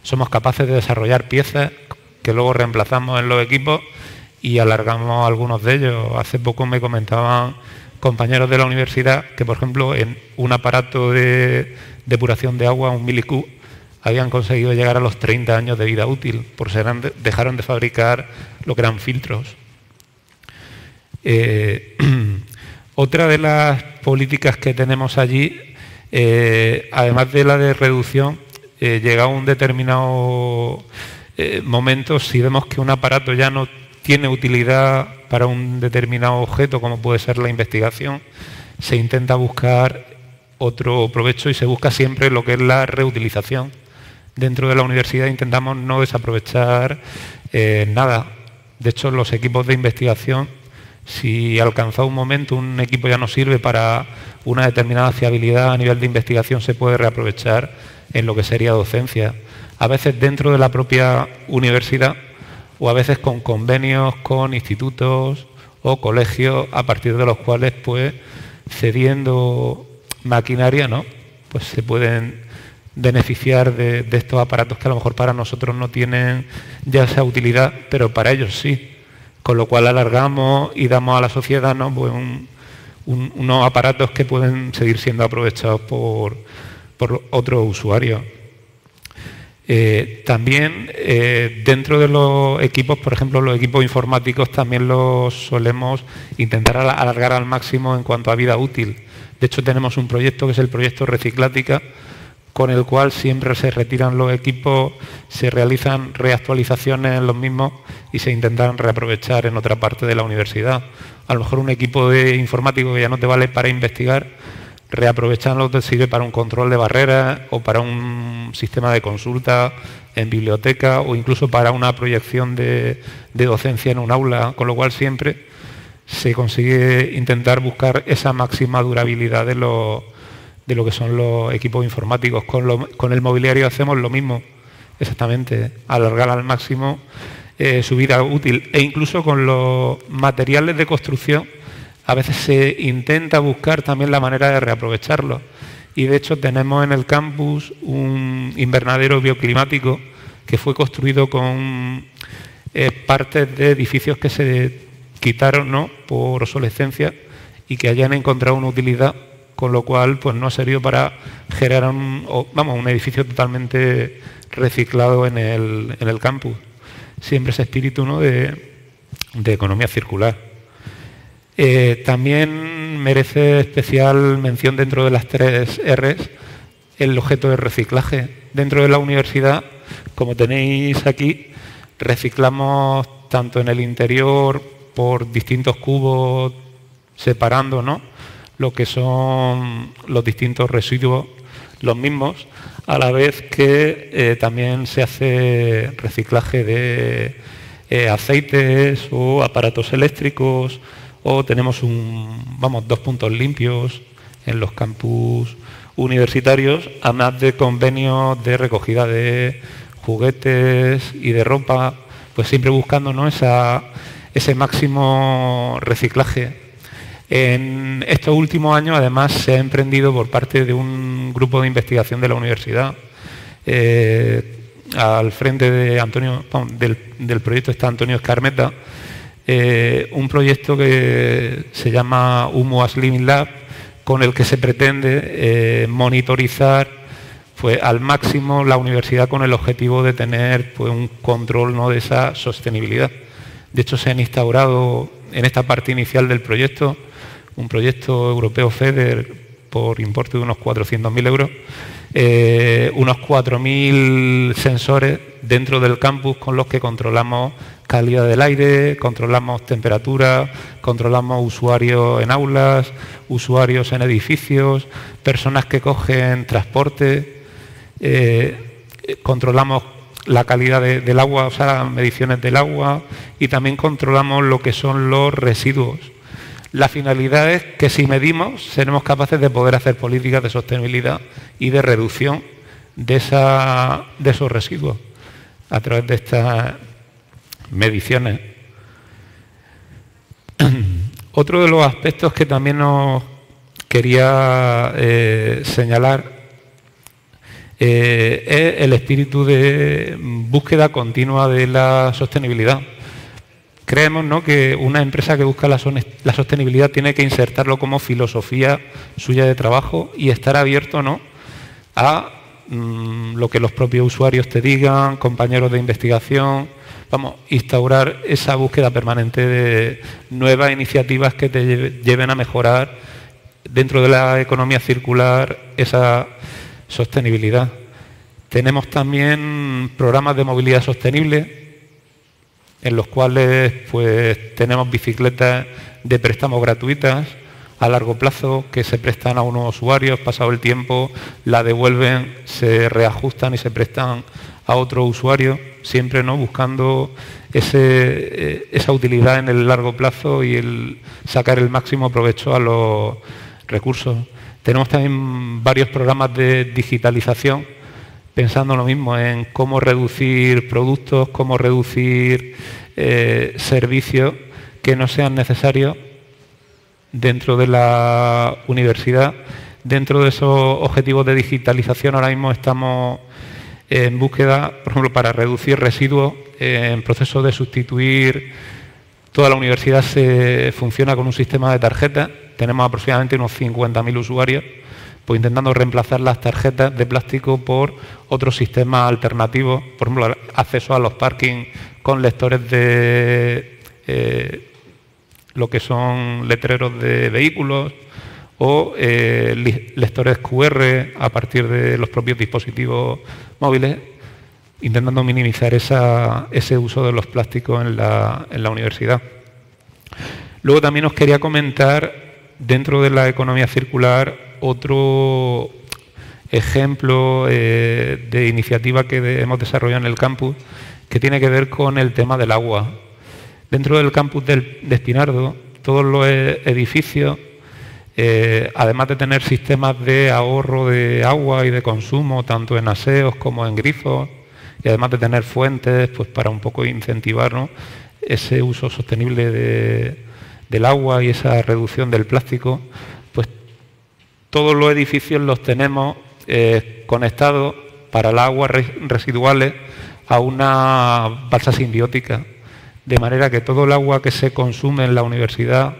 somos capaces de desarrollar piezas que luego reemplazamos en los equipos y alargamos algunos de ellos. Hace poco me comentaban compañeros de la universidad que, por ejemplo, en un aparato de depuración de agua, un Milicube, habían conseguido llegar a los 30 años de vida útil, porque dejaron de fabricar lo que eran filtros. Otra de las políticas que tenemos allí, además de la de reducción, llega a un determinado momento, si vemos que un aparato ya no tiene utilidad para un determinado objeto, como puede ser la investigación, se intenta buscar otro provecho y se busca siempre lo que es la reutilización. Dentro de la universidad intentamos no desaprovechar nada. De hecho, los equipos de investigación, si alcanzado un momento un equipo ya no sirve para una determinada fiabilidad a nivel de investigación, se puede reaprovechar en lo que sería docencia. A veces dentro de la propia universidad o a veces con convenios con institutos o colegios, a partir de los cuales, pues, cediendo maquinaria, ¿no?, pues se pueden beneficiar de estos aparatos que a lo mejor para nosotros no tienen ya esa utilidad, pero para ellos sí. Con lo cual alargamos y damos a la sociedad, ¿no?, pues unos aparatos que pueden seguir siendo aprovechados por otros usuarios. También dentro de los equipos, por ejemplo, los equipos informáticos también los solemos intentar alargar al máximo en cuanto a vida útil. De hecho, tenemos un proyecto que es el proyecto Reciclática, con el cual siempre se retiran los equipos, se realizan reactualizaciones en los mismos y se intentan reaprovechar en otra parte de la universidad. A lo mejor un equipo de informático que ya no te vale para investigar, reaprovecharlo te sirve para un control de barreras o para un sistema de consulta en biblioteca o incluso para una proyección de docencia en un aula, con lo cual siempre se consigue intentar buscar esa máxima durabilidad de lo que son los equipos informáticos. Con el mobiliario hacemos lo mismo, exactamente, alargar al máximo su vida útil. E incluso con los materiales de construcción a veces se intenta buscar también la manera de reaprovecharlos. Y de hecho tenemos en el campus un invernadero bioclimático que fue construido con partes de edificios que se quitaron, ¿no?, por obsolescencia y que hayan encontrado una utilidad con lo cual pues no ha servido para generar un edificio totalmente reciclado en el campus. Siempre ese espíritu, ¿no?, de economía circular. También merece especial mención dentro de las 3 Rs el objeto de reciclaje. Dentro de la universidad, como tenéis aquí, reciclamos tanto en el interior por distintos cubos, separando, ¿no?, lo que son los distintos residuos, los mismos, a la vez que también se hace reciclaje de aceites o aparatos eléctricos, o tenemos 2 puntos limpios en los campus universitarios, además de convenios de recogida de juguetes y de ropa, pues siempre buscando, ¿no?, ese máximo reciclaje. En estos últimos años, además, se ha emprendido por parte de un grupo de investigación de la universidad, al frente de del proyecto está Antonio Escarmeta, un proyecto que se llama Humus Living Lab, con el que se pretende monitorizar pues, al máximo la universidad con el objetivo de tener pues, un control, ¿no?, de esa sostenibilidad. De hecho, se han instaurado en esta parte inicial del proyecto un proyecto europeo FEDER por importe de unos 400.000 euros, unos 4.000 sensores dentro del campus con los que controlamos calidad del aire, controlamos temperatura, controlamos usuarios en aulas, usuarios en edificios, personas que cogen transporte, controlamos la calidad del agua, o sea, las mediciones del agua, y también controlamos lo que son los residuos. La finalidad es que si medimos, seremos capaces de poder hacer políticas de sostenibilidad y de reducción de esos residuos a través de estas mediciones. Otro de los aspectos que también nos quería señalar es el espíritu de búsqueda continua de la sostenibilidad. Creemos, ¿no?, que una empresa que busca la sostenibilidad tiene que insertarlo como filosofía suya de trabajo y estar abierto, ¿no?, a lo que los propios usuarios te digan, compañeros de investigación. Instaurar esa búsqueda permanente de nuevas iniciativas que te lleven a mejorar dentro de la economía circular esa sostenibilidad. Tenemos también programas de movilidad sostenible, en los cuales pues, tenemos bicicletas de préstamo gratuitas a largo plazo que se prestan a unos usuarios, pasado el tiempo la devuelven, se reajustan y se prestan a otro usuario, siempre, ¿no?, buscando esa utilidad en el largo plazo y el sacar el máximo provecho a los recursos. Tenemos también varios programas de digitalización, pensando lo mismo en cómo reducir productos, cómo reducir servicios que no sean necesarios dentro de la universidad. Dentro de esos objetivos de digitalización ahora mismo estamos en búsqueda, por ejemplo, para reducir residuos, en proceso de sustituir. Toda la universidad funciona con un sistema de tarjetas, tenemos aproximadamente unos 50.000 usuarios, pues intentando reemplazar las tarjetas de plástico por otros sistemas alternativos, por ejemplo, acceso a los parkings con lectores de lo que son letreros de vehículos o lectores QR a partir de los propios dispositivos móviles, intentando minimizar ese uso de los plásticos en la universidad. Luego también os quería comentar, dentro de la economía circular, otro ejemplo de iniciativa que hemos desarrollado en el campus, que tiene que ver con el tema del agua. Dentro del campus de Espinardo, todos los edificios, además de tener sistemas de ahorro de agua y de consumo, tanto en aseos como en grifos, y además de tener fuentes pues para un poco incentivar, ¿no?, ese uso sostenible del agua y esa reducción del plástico, pues todos los edificios los tenemos conectados para las aguas residuales a una balsa simbiótica, de manera que todo el agua que se consume en la universidad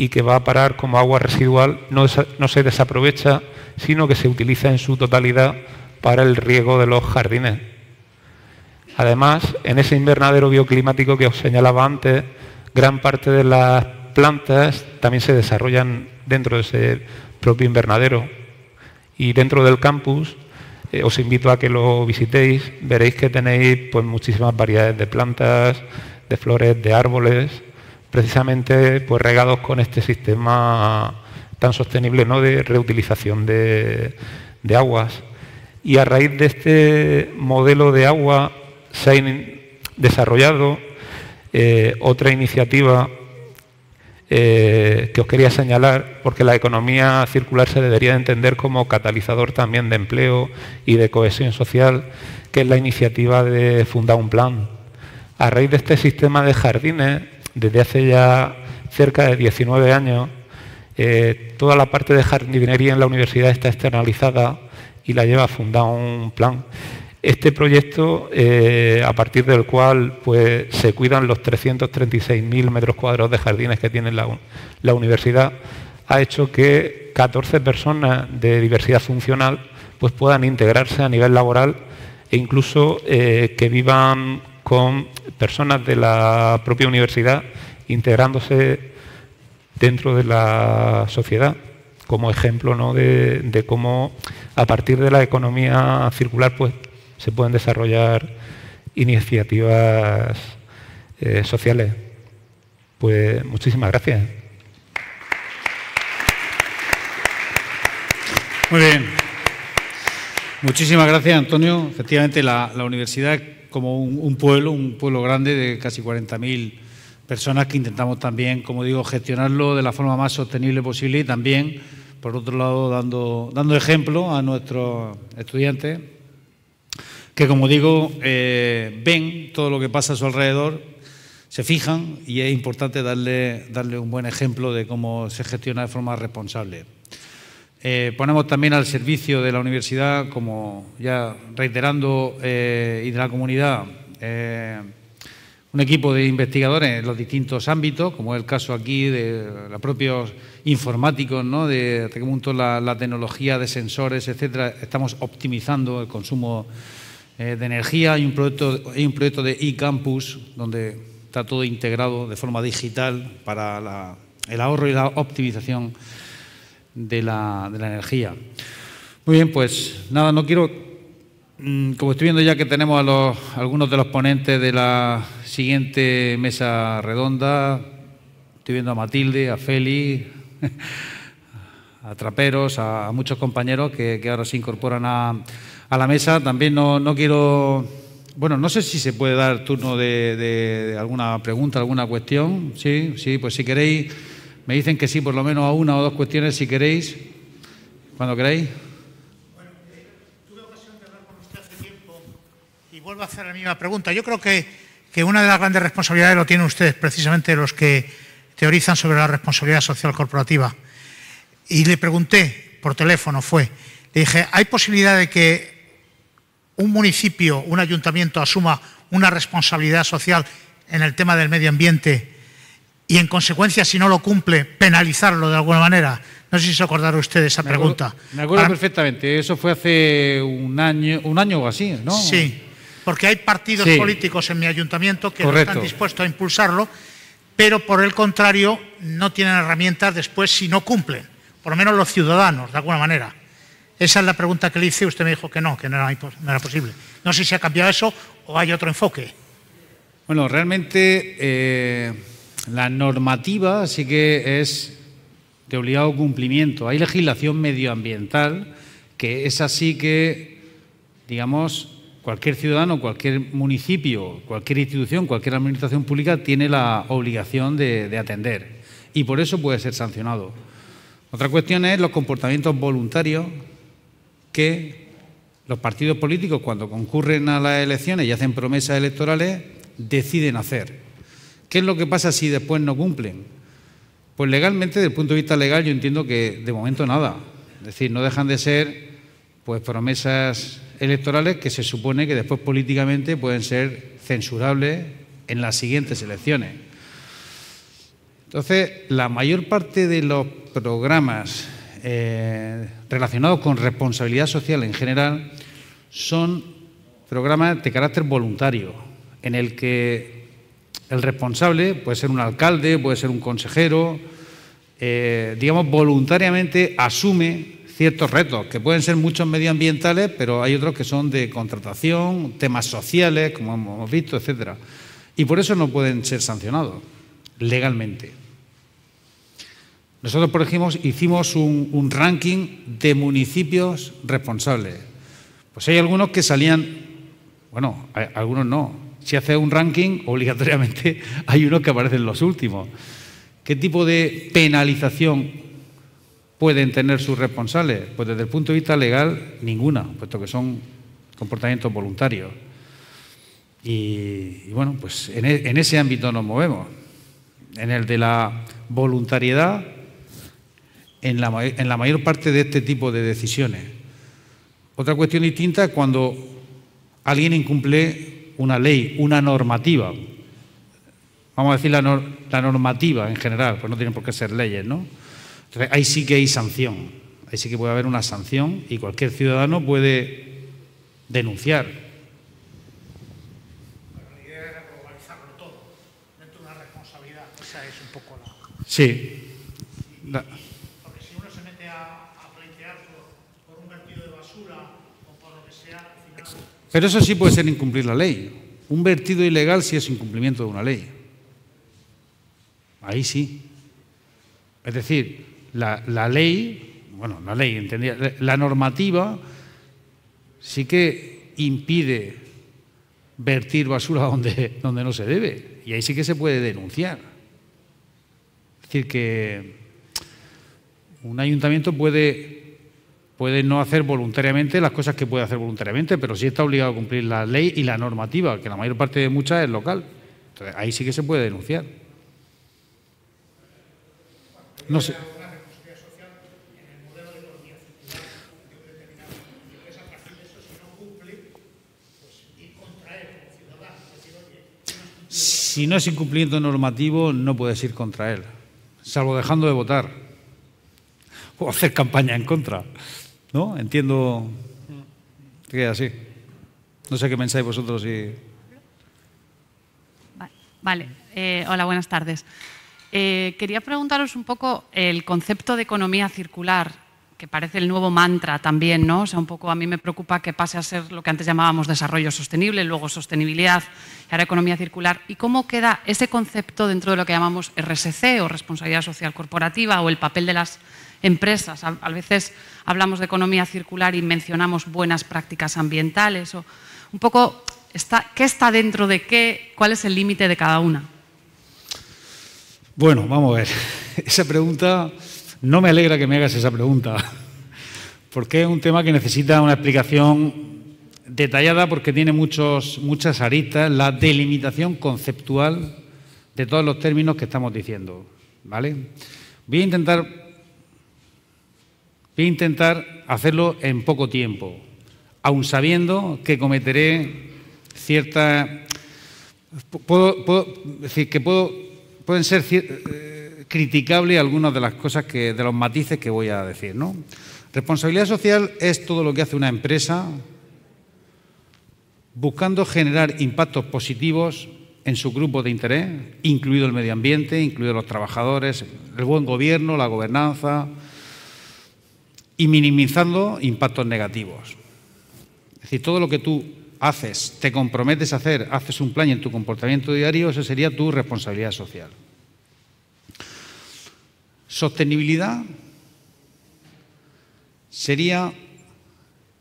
y que va a parar como agua residual, no se desaprovecha, sino que se utiliza en su totalidad para el riego de los jardines. Además, en ese invernadero bioclimático que os señalaba antes, gran parte de las plantas también se desarrollan dentro de ese propio invernadero. Y dentro del campus, os invito a que lo visitéis, veréis que tenéis pues, muchísimas variedades de plantas, de flores, de árboles, precisamente pues, regados con este sistema tan sostenible, ¿no?, de reutilización de aguas. Y a raíz de este modelo de agua se ha desarrollado otra iniciativa que os quería señalar, porque la economía circular se debería de entender como catalizador también de empleo y de cohesión social, que es la iniciativa de Fundar un Plan. A raíz de este sistema de jardines, desde hace ya cerca de 19 años, toda la parte de jardinería en la universidad está externalizada y la lleva Fundar un Plan. Este proyecto, a partir del cual pues, se cuidan los 336.000 metros cuadrados de jardines que tiene la universidad, ha hecho que 14 personas de diversidad funcional pues, puedan integrarse a nivel laboral e incluso que vivan con personas de la propia universidad integrándose dentro de la sociedad, como ejemplo, ¿no?, de cómo a partir de la economía circular pues, se pueden desarrollar iniciativas sociales. Pues muchísimas gracias. Muy bien. Muchísimas gracias, Antonio. Efectivamente, la universidad es como un pueblo grande de casi 40.000 personas que intentamos también, como digo, gestionarlo de la forma más sostenible posible y también, por otro lado, dando ejemplo a nuestros estudiantes que, como digo, ven todo lo que pasa a su alrededor, se fijan y es importante darle un buen ejemplo de cómo se gestiona de forma responsable. Ponemos también al servicio de la universidad, como ya reiterando, y de la comunidad, un equipo de investigadores en los distintos ámbitos, como es el caso aquí de los propios informáticos, ¿no?, de hasta qué punto la tecnología de sensores, etcétera, estamos optimizando el consumo de energía. Hay un proyecto de eCampus donde está todo integrado de forma digital para el ahorro y la optimización de la energía. Muy bien, pues nada, no quiero, como estoy viendo ya que tenemos a algunos de los ponentes de la siguiente mesa redonda, estoy viendo a Matilde, a Feli, a Traperos, a muchos compañeros que ahora se incorporan a la mesa. También no quiero, bueno, no sé si se puede dar turno de alguna pregunta, alguna cuestión. Sí, pues si queréis, me dicen que sí, por lo menos a una o dos cuestiones, si queréis, cuando queráis. Bueno, tuve ocasión de hablar con usted hace tiempo y vuelvo a hacer la misma pregunta. Yo creo que una de las grandes responsabilidades lo tienen ustedes, precisamente los que teorizan sobre la responsabilidad social corporativa. Y le pregunté, por teléfono le dije, ¿hay posibilidad de que un municipio, un ayuntamiento asuma una responsabilidad social en el tema del medio ambiente y, en consecuencia, si no lo cumple, penalizarlo de alguna manera? No sé si se acordará usted de esa pregunta. Me acuerdo perfectamente. Eso fue hace un año o así, ¿no? Sí, porque hay partidos políticos en mi ayuntamiento que no están dispuestos a impulsarlo, pero, por el contrario, no tienen herramientas después si no cumplen, por lo menos los ciudadanos, de alguna manera. Esa es la pregunta que le hice y usted me dijo que no era posible. No sé si ha cambiado eso o hay otro enfoque. Bueno, realmente la normativa sí que es de obligado cumplimiento. Hay legislación medioambiental que es así que, digamos, cualquier ciudadano, cualquier municipio, cualquier institución, cualquier administración pública tiene la obligación de atender y por eso puede ser sancionado. Otra cuestión es los comportamientos voluntarios que los partidos políticos, cuando concurren a las elecciones y hacen promesas electorales, deciden hacer. ¿Qué es lo que pasa si después no cumplen? Pues legalmente, desde el punto de vista legal, yo entiendo que de momento nada. Es decir, no dejan de ser pues promesas electorales que se supone que después políticamente pueden ser censurables en las siguientes elecciones. Entonces, la mayor parte de los programas relacionados con responsabilidad social en general son programas de carácter voluntario, en el que el responsable puede ser un alcalde, puede ser un consejero, digamos, voluntariamente asume ciertos retos, que pueden ser muchos medioambientales, pero hay otros que son de contratación, temas sociales, como hemos visto, etcétera. Y por eso no pueden ser sancionados legalmente. Nosotros, por ejemplo, hicimos un ranking de municipios responsables. Pues hay algunos que salían, bueno, algunos no. Si hace un ranking, obligatoriamente hay unos que aparecen los últimos. ¿Qué tipo de penalización pueden tener sus responsables? Pues desde el punto de vista legal, ninguna, puesto que son comportamientos voluntarios. Y bueno, pues en ese ámbito nos movemos. En el de la voluntariedad, en la mayor parte de este tipo de decisiones. Otra cuestión distinta es cuando alguien incumple una ley, una normativa. Vamos a decir la normativa en general, pues no tienen por qué ser leyes, ¿no? Entonces, ahí sí que hay sanción, ahí sí que puede haber una sanción y cualquier ciudadano puede denunciar. Bueno, la idea era globalizarlo todo, dentro de una responsabilidad, esa es un poco la... Sí. Porque si uno se mete a pleitear por un vertido de basura o por lo que sea, al final... Pero eso sí puede ser incumplir la ley. Un vertido ilegal sí es incumplimiento de una ley. Ahí sí. Es decir, la ley, bueno, la ley, entendía, la normativa sí que impide vertir basura donde no se debe. Y ahí sí que se puede denunciar. Es decir, que un ayuntamiento puede no hacer voluntariamente las cosas que puede hacer voluntariamente, pero sí está obligado a cumplir la ley y la normativa, que la mayor parte de muchas es local. Entonces, ahí sí que se puede denunciar. No sé. Si no es incumplimiento normativo, no puedes ir contra él, salvo dejando de votar o hacer campaña en contra, ¿no? Entiendo que es así. No sé qué pensáis vosotros. Vale. Hola, buenas tardes. Quería preguntaros un poco el concepto de economía circular, que parece el nuevo mantra también, ¿no? O sea, un poco a mí me preocupa que pase a ser lo que antes llamábamos desarrollo sostenible, luego sostenibilidad y ahora economía circular. ¿Y cómo queda ese concepto dentro de lo que llamamos RSC o responsabilidad social corporativa o el papel de las empresas? A veces hablamos de economía circular y mencionamos buenas prácticas ambientales. O un poco, ¿qué está dentro de qué? ¿Cuál es el límite de cada una? Bueno, vamos a ver. Esa pregunta, no me alegra que me hagas esa pregunta, porque es un tema que necesita una explicación detallada porque tiene muchas aristas, la delimitación conceptual de todos los términos que estamos diciendo, ¿vale? Voy a intentar hacerlo en poco tiempo, aun sabiendo que cometeré ciertas... Puedo decir que pueden ser criticables algunas de las cosas, de los matices que voy a decir, ¿no? Responsabilidad social es todo lo que hace una empresa buscando generar impactos positivos en su grupo de interés, incluido el medio ambiente, incluido los trabajadores, el buen gobierno, la gobernanza, y minimizando impactos negativos. Es decir, todo lo que tú haces, te comprometes a hacer, haces un plan en tu comportamiento diario, eso sería tu responsabilidad social. Sostenibilidad sería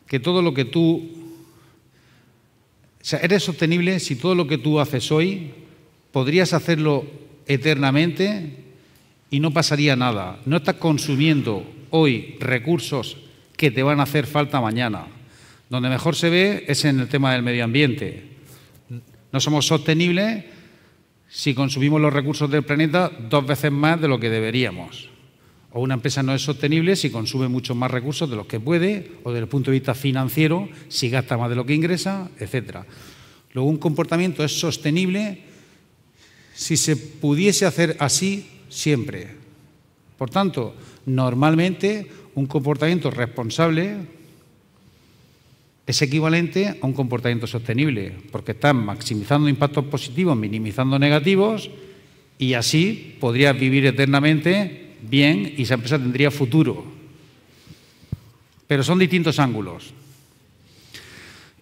que todo lo que tú... O sea, eres sostenible si todo lo que tú haces hoy podrías hacerlo eternamente y no pasaría nada. No estás consumiendo hoy recursos que te van a hacer falta mañana. Donde mejor se ve es en el tema del medio ambiente. No somos sostenibles si consumimos los recursos del planeta 2 veces más de lo que deberíamos. O una empresa no es sostenible si consume muchos más recursos de los que puede, o desde el punto de vista financiero, si gasta más de lo que ingresa, etc. Luego, un comportamiento es sostenible si se pudiese hacer así siempre. Por tanto, normalmente un comportamiento responsable es equivalente a un comportamiento sostenible, porque están maximizando impactos positivos, minimizando negativos, y así podrías vivir eternamente bien y esa empresa tendría futuro. Pero son distintos ángulos.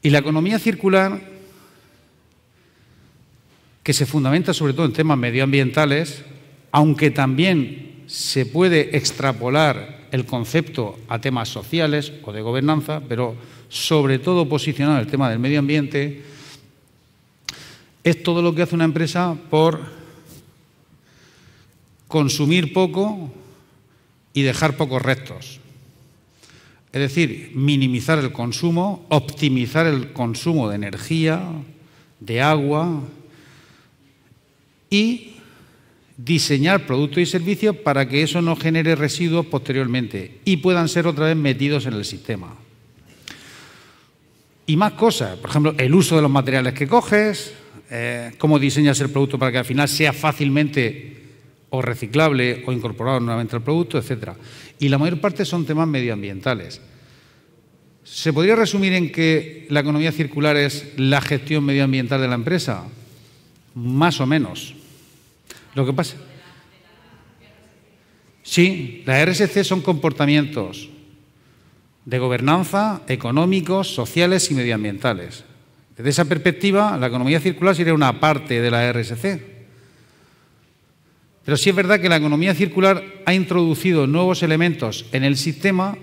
Y la economía circular, que se fundamenta sobre todo en temas medioambientales, aunque también se puede extrapolar el concepto a temas sociales o de gobernanza, pero sobre todo posicionado en el tema del medio ambiente, es todo lo que hace una empresa por consumir poco y dejar pocos restos. Es decir, minimizar el consumo, optimizar el consumo de energía, de agua y diseñar productos y servicios para que eso no genere residuos posteriormente y puedan ser otra vez metidos en el sistema. Y más cosas, por ejemplo, el uso de los materiales que coges, cómo diseñas el producto para que al final sea fácilmente o reciclable o incorporado nuevamente al producto, etc. Y la mayor parte son temas medioambientales. ¿Se podría resumir en que la economía circular es la gestión medioambiental de la empresa? Más o menos. Lo que pasa... Sí, las RSC son comportamientos de gobernanza, económicos, sociales y medioambientales. Desde esa perspectiva, la economía circular sería una parte de la RSC. Pero sí es verdad que la economía circular ha introducido nuevos elementos en el sistema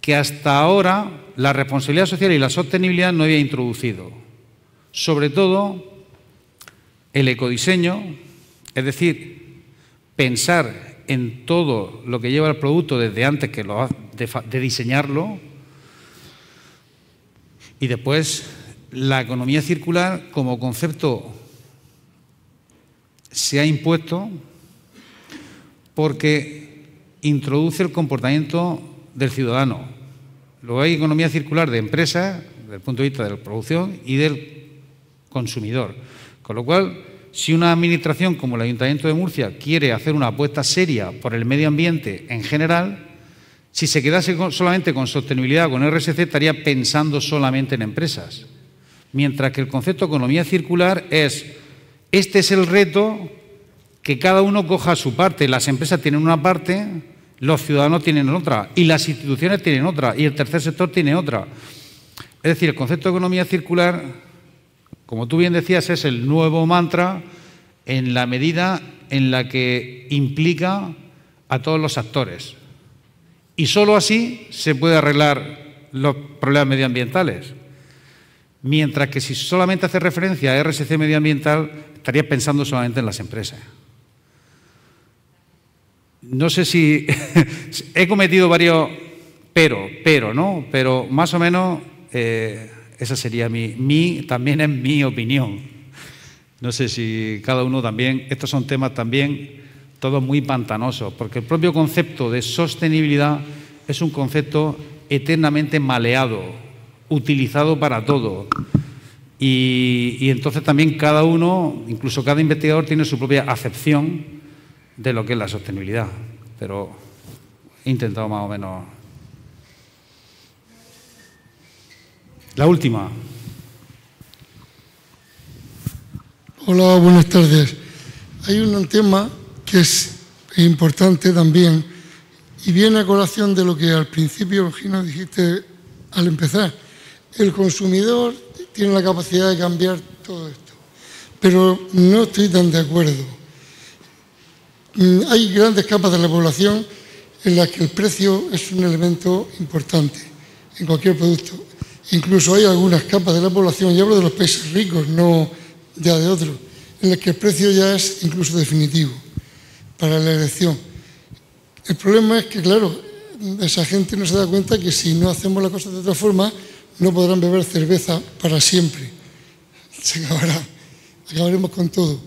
que hasta ahora la responsabilidad social y la sostenibilidad no había introducido. Sobre todo el ecodiseño, es decir, pensar en todo lo que lleva el producto desde antes que de diseñarlo, y después la economía circular como concepto se ha impuesto porque introduce el comportamiento del ciudadano. Luego hay economía circular de empresas, desde el punto de vista de la producción y del consumidor. Con lo cual, si una administración como el Ayuntamiento de Murcia quiere hacer una apuesta seria por el medio ambiente en general, si se quedase solamente con sostenibilidad, con RSC, estaría pensando solamente en empresas. Mientras que el concepto de economía circular es, este es el reto, que cada uno coja su parte. Las empresas tienen una parte, los ciudadanos tienen otra, y las instituciones tienen otra, y el tercer sector tiene otra. Es decir, el concepto de economía circular, como tú bien decías, es el nuevo mantra en la medida en la que implica a todos los actores. Y solo así se puede arreglar los problemas medioambientales. Mientras que si solamente hace referencia a RSC medioambiental, estaría pensando solamente en las empresas. No sé si he cometido varios ¿no? Pero más o menos esa sería también es mi opinión. No sé si cada uno también, estos son temas también todos muy pantanosos, porque el propio concepto de sostenibilidad es un concepto eternamente maleado, utilizado para todo. Y entonces también cada uno, incluso cada investigador, tiene su propia acepción de lo que es la sostenibilidad. Pero he intentado más o menos. La última. Hola, buenas tardes. Hay un tema que es importante también y viene a colación de lo que al principio, Gino, dijiste al empezar. El consumidor tiene la capacidad de cambiar todo esto, pero no estoy tan de acuerdo. Hay grandes capas de la población en las que el precio es un elemento importante en cualquier producto. Incluso hay algunas capas de la población, y hablo de los países ricos, no ya de otros, en las que el precio ya es incluso definitivo para la elección. El problema es que, claro, esa gente no se da cuenta que si no hacemos las cosas de otra forma, no podrán beber cerveza para siempre. Se acabaremos con todo.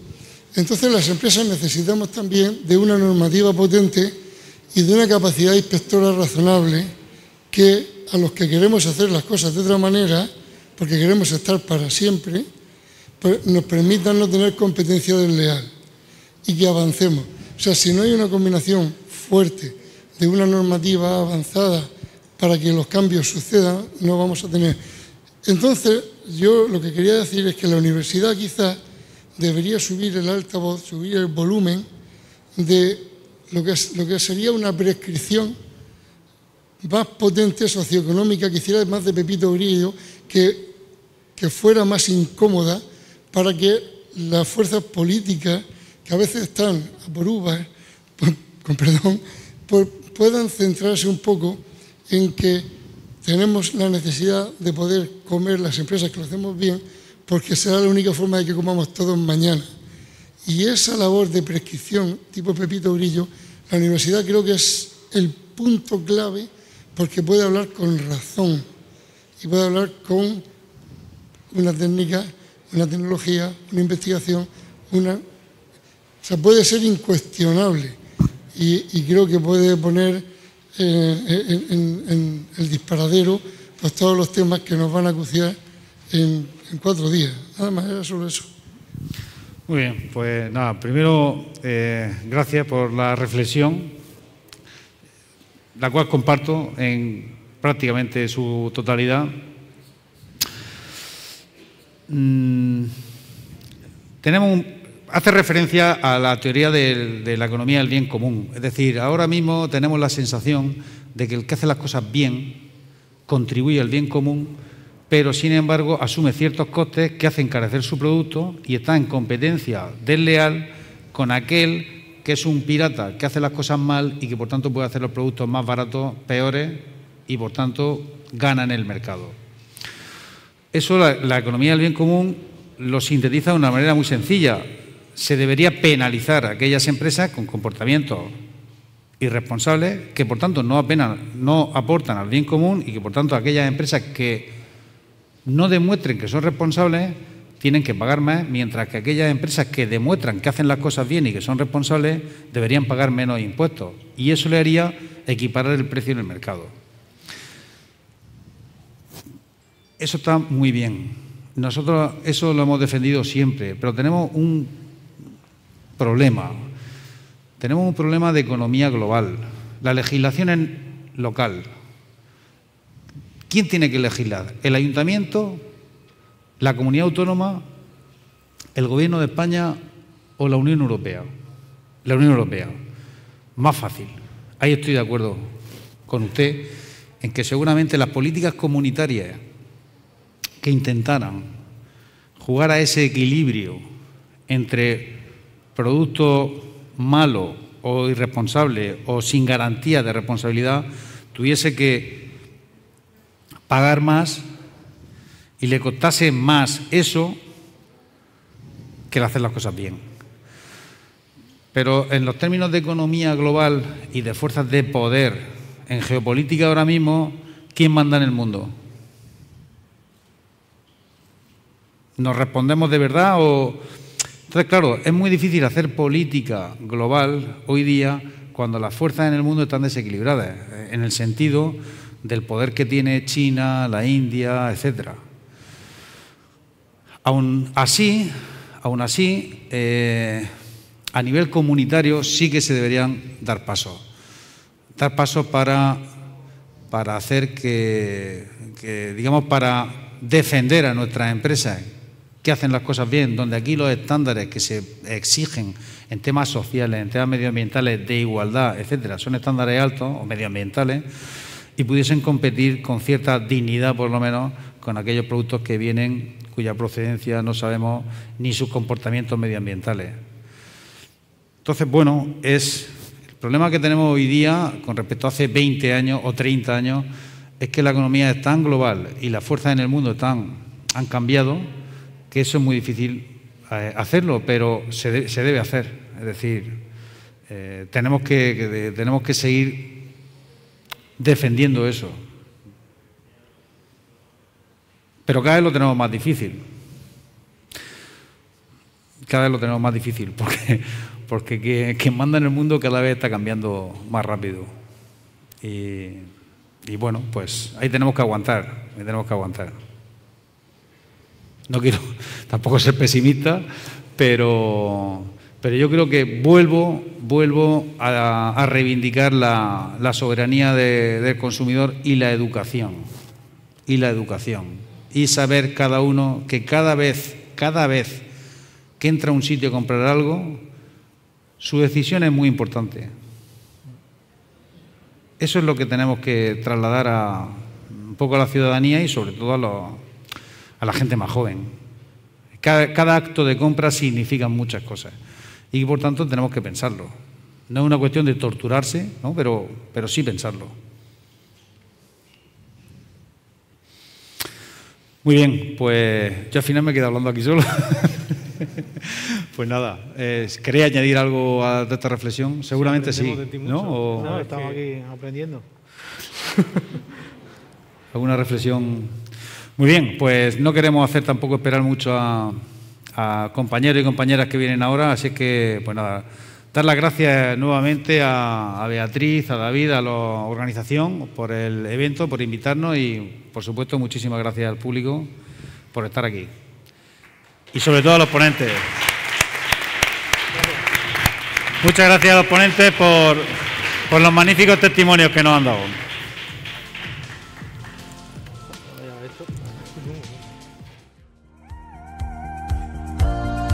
Entonces, las empresas necesitamos también de una normativa potente y de una capacidad inspectora razonable que a los que queremos hacer las cosas de otra manera, porque queremos estar para siempre, pues nos permitan no tener competencia desleal y que avancemos. O sea, si no hay una combinación fuerte de una normativa avanzada para que los cambios sucedan, no vamos a tener. Entonces, yo lo que quería decir es que la universidad quizás debería subir el altavoz, subir el volumen de lo que sería una prescripción más potente, socioeconómica, que hiciera más de Pepito Grillo, que fuera más incómoda para que las fuerzas políticas, que a veces están a por uvas, puedan centrarse un poco en que tenemos la necesidad de poder comer las empresas que lo hacemos bien, porque será la única forma de que comamos todos mañana. Y esa labor de prescripción, tipo Pepito Grillo, la universidad creo que es el punto clave, porque puede hablar con razón y puede hablar con una técnica, una tecnología, una investigación, o sea, puede ser incuestionable y creo que puede poner en el disparadero pues, todos los temas que nos van a acuciar en 4 días. Nada más, era solo eso. Muy bien, pues nada, primero gracias por la reflexión, la cual comparto en prácticamente su totalidad. Hace referencia a la teoría de la economía del bien común. Es decir, ahora mismo tenemos la sensación de que el que hace las cosas bien contribuye al bien común, pero sin embargo asume ciertos costes que hacen encarecer su producto y está en competencia desleal con aquel que es un pirata, que hace las cosas mal y que por tanto puede hacer los productos más baratos, peores y por tanto gana en el mercado. Eso la economía del bien común lo sintetiza de una manera muy sencilla. Se debería penalizar a aquellas empresas con comportamientos irresponsables que por tanto no aportan al bien común y que por tanto aquellas empresas que no demuestren que son responsables tienen que pagar más, mientras que aquellas empresas que demuestran que hacen las cosas bien y que son responsables deberían pagar menos impuestos. Y eso le haría equiparar el precio en el mercado. Eso está muy bien. Nosotros eso lo hemos defendido siempre, pero tenemos un problema. Tenemos un problema de economía global. La legislación es local. ¿Quién tiene que legislar? ¿El ayuntamiento, la comunidad autónoma, el gobierno de España o la Unión Europea? La Unión Europea. Más fácil. Ahí estoy de acuerdo con usted en que seguramente las políticas comunitarias que intentaran jugar a ese equilibrio entre productos malos o irresponsables o sin garantía de responsabilidad tuviese que pagar más y le costase más eso que el hacer las cosas bien. Pero en los términos de economía global y de fuerzas de poder en geopolítica ahora mismo, ¿quién manda en el mundo? ¿Nos respondemos de verdad o...? Entonces, claro, es muy difícil hacer política global hoy día cuando las fuerzas en el mundo están desequilibradas, en el sentido del poder que tiene China, la India, etcétera. Aún así, a nivel comunitario sí que se deberían dar pasos. Dar pasos para hacer digamos, para defender a nuestras empresas que hacen las cosas bien, donde aquí los estándares que se exigen en temas sociales, en temas medioambientales, de igualdad, etcétera, son estándares altos o medioambientales y pudiesen competir con cierta dignidad, por lo menos, con aquellos productos que vienen cuya procedencia no sabemos ni sus comportamientos medioambientales. Entonces, bueno, el problema que tenemos hoy día con respecto a hace 20 años o 30 años es que la economía es tan global y las fuerzas en el mundo han cambiado que eso es muy difícil hacerlo, pero se debe hacer. Es decir, tenemos que seguir defendiendo eso. Pero cada vez lo tenemos más difícil. Cada vez lo tenemos más difícil porque quien manda en el mundo cada vez está cambiando más rápido. Y bueno, pues ahí tenemos que aguantar. No quiero tampoco ser pesimista, pero Pero yo creo que vuelvo a reivindicar la soberanía del consumidor y la educación. Y saber cada uno que cada vez que entra a un sitio a comprar algo, su decisión es muy importante. Eso es lo que tenemos que trasladar un poco a la ciudadanía y sobre todo a la gente más joven. Cada acto de compra significa muchas cosas y por tanto tenemos que pensarlo. No es una cuestión de torturarse, ¿no? pero sí pensarlo. Muy bien, pues yo al final me he quedado hablando aquí solo. Pues nada, ¿queréis añadir algo a esta reflexión? Seguramente sí, ¿no? No, estamos aquí aprendiendo. ¿Alguna reflexión? Muy bien, pues no queremos hacer tampoco esperar mucho a compañeros y compañeras que vienen ahora, así que, pues nada, dar las gracias nuevamente a Beatriz, a David, a la organización por el evento, por invitarnos y, por supuesto, muchísimas gracias al público por estar aquí. Y sobre todo a los ponentes. Muchas gracias a los ponentes por los magníficos testimonios que nos han dado.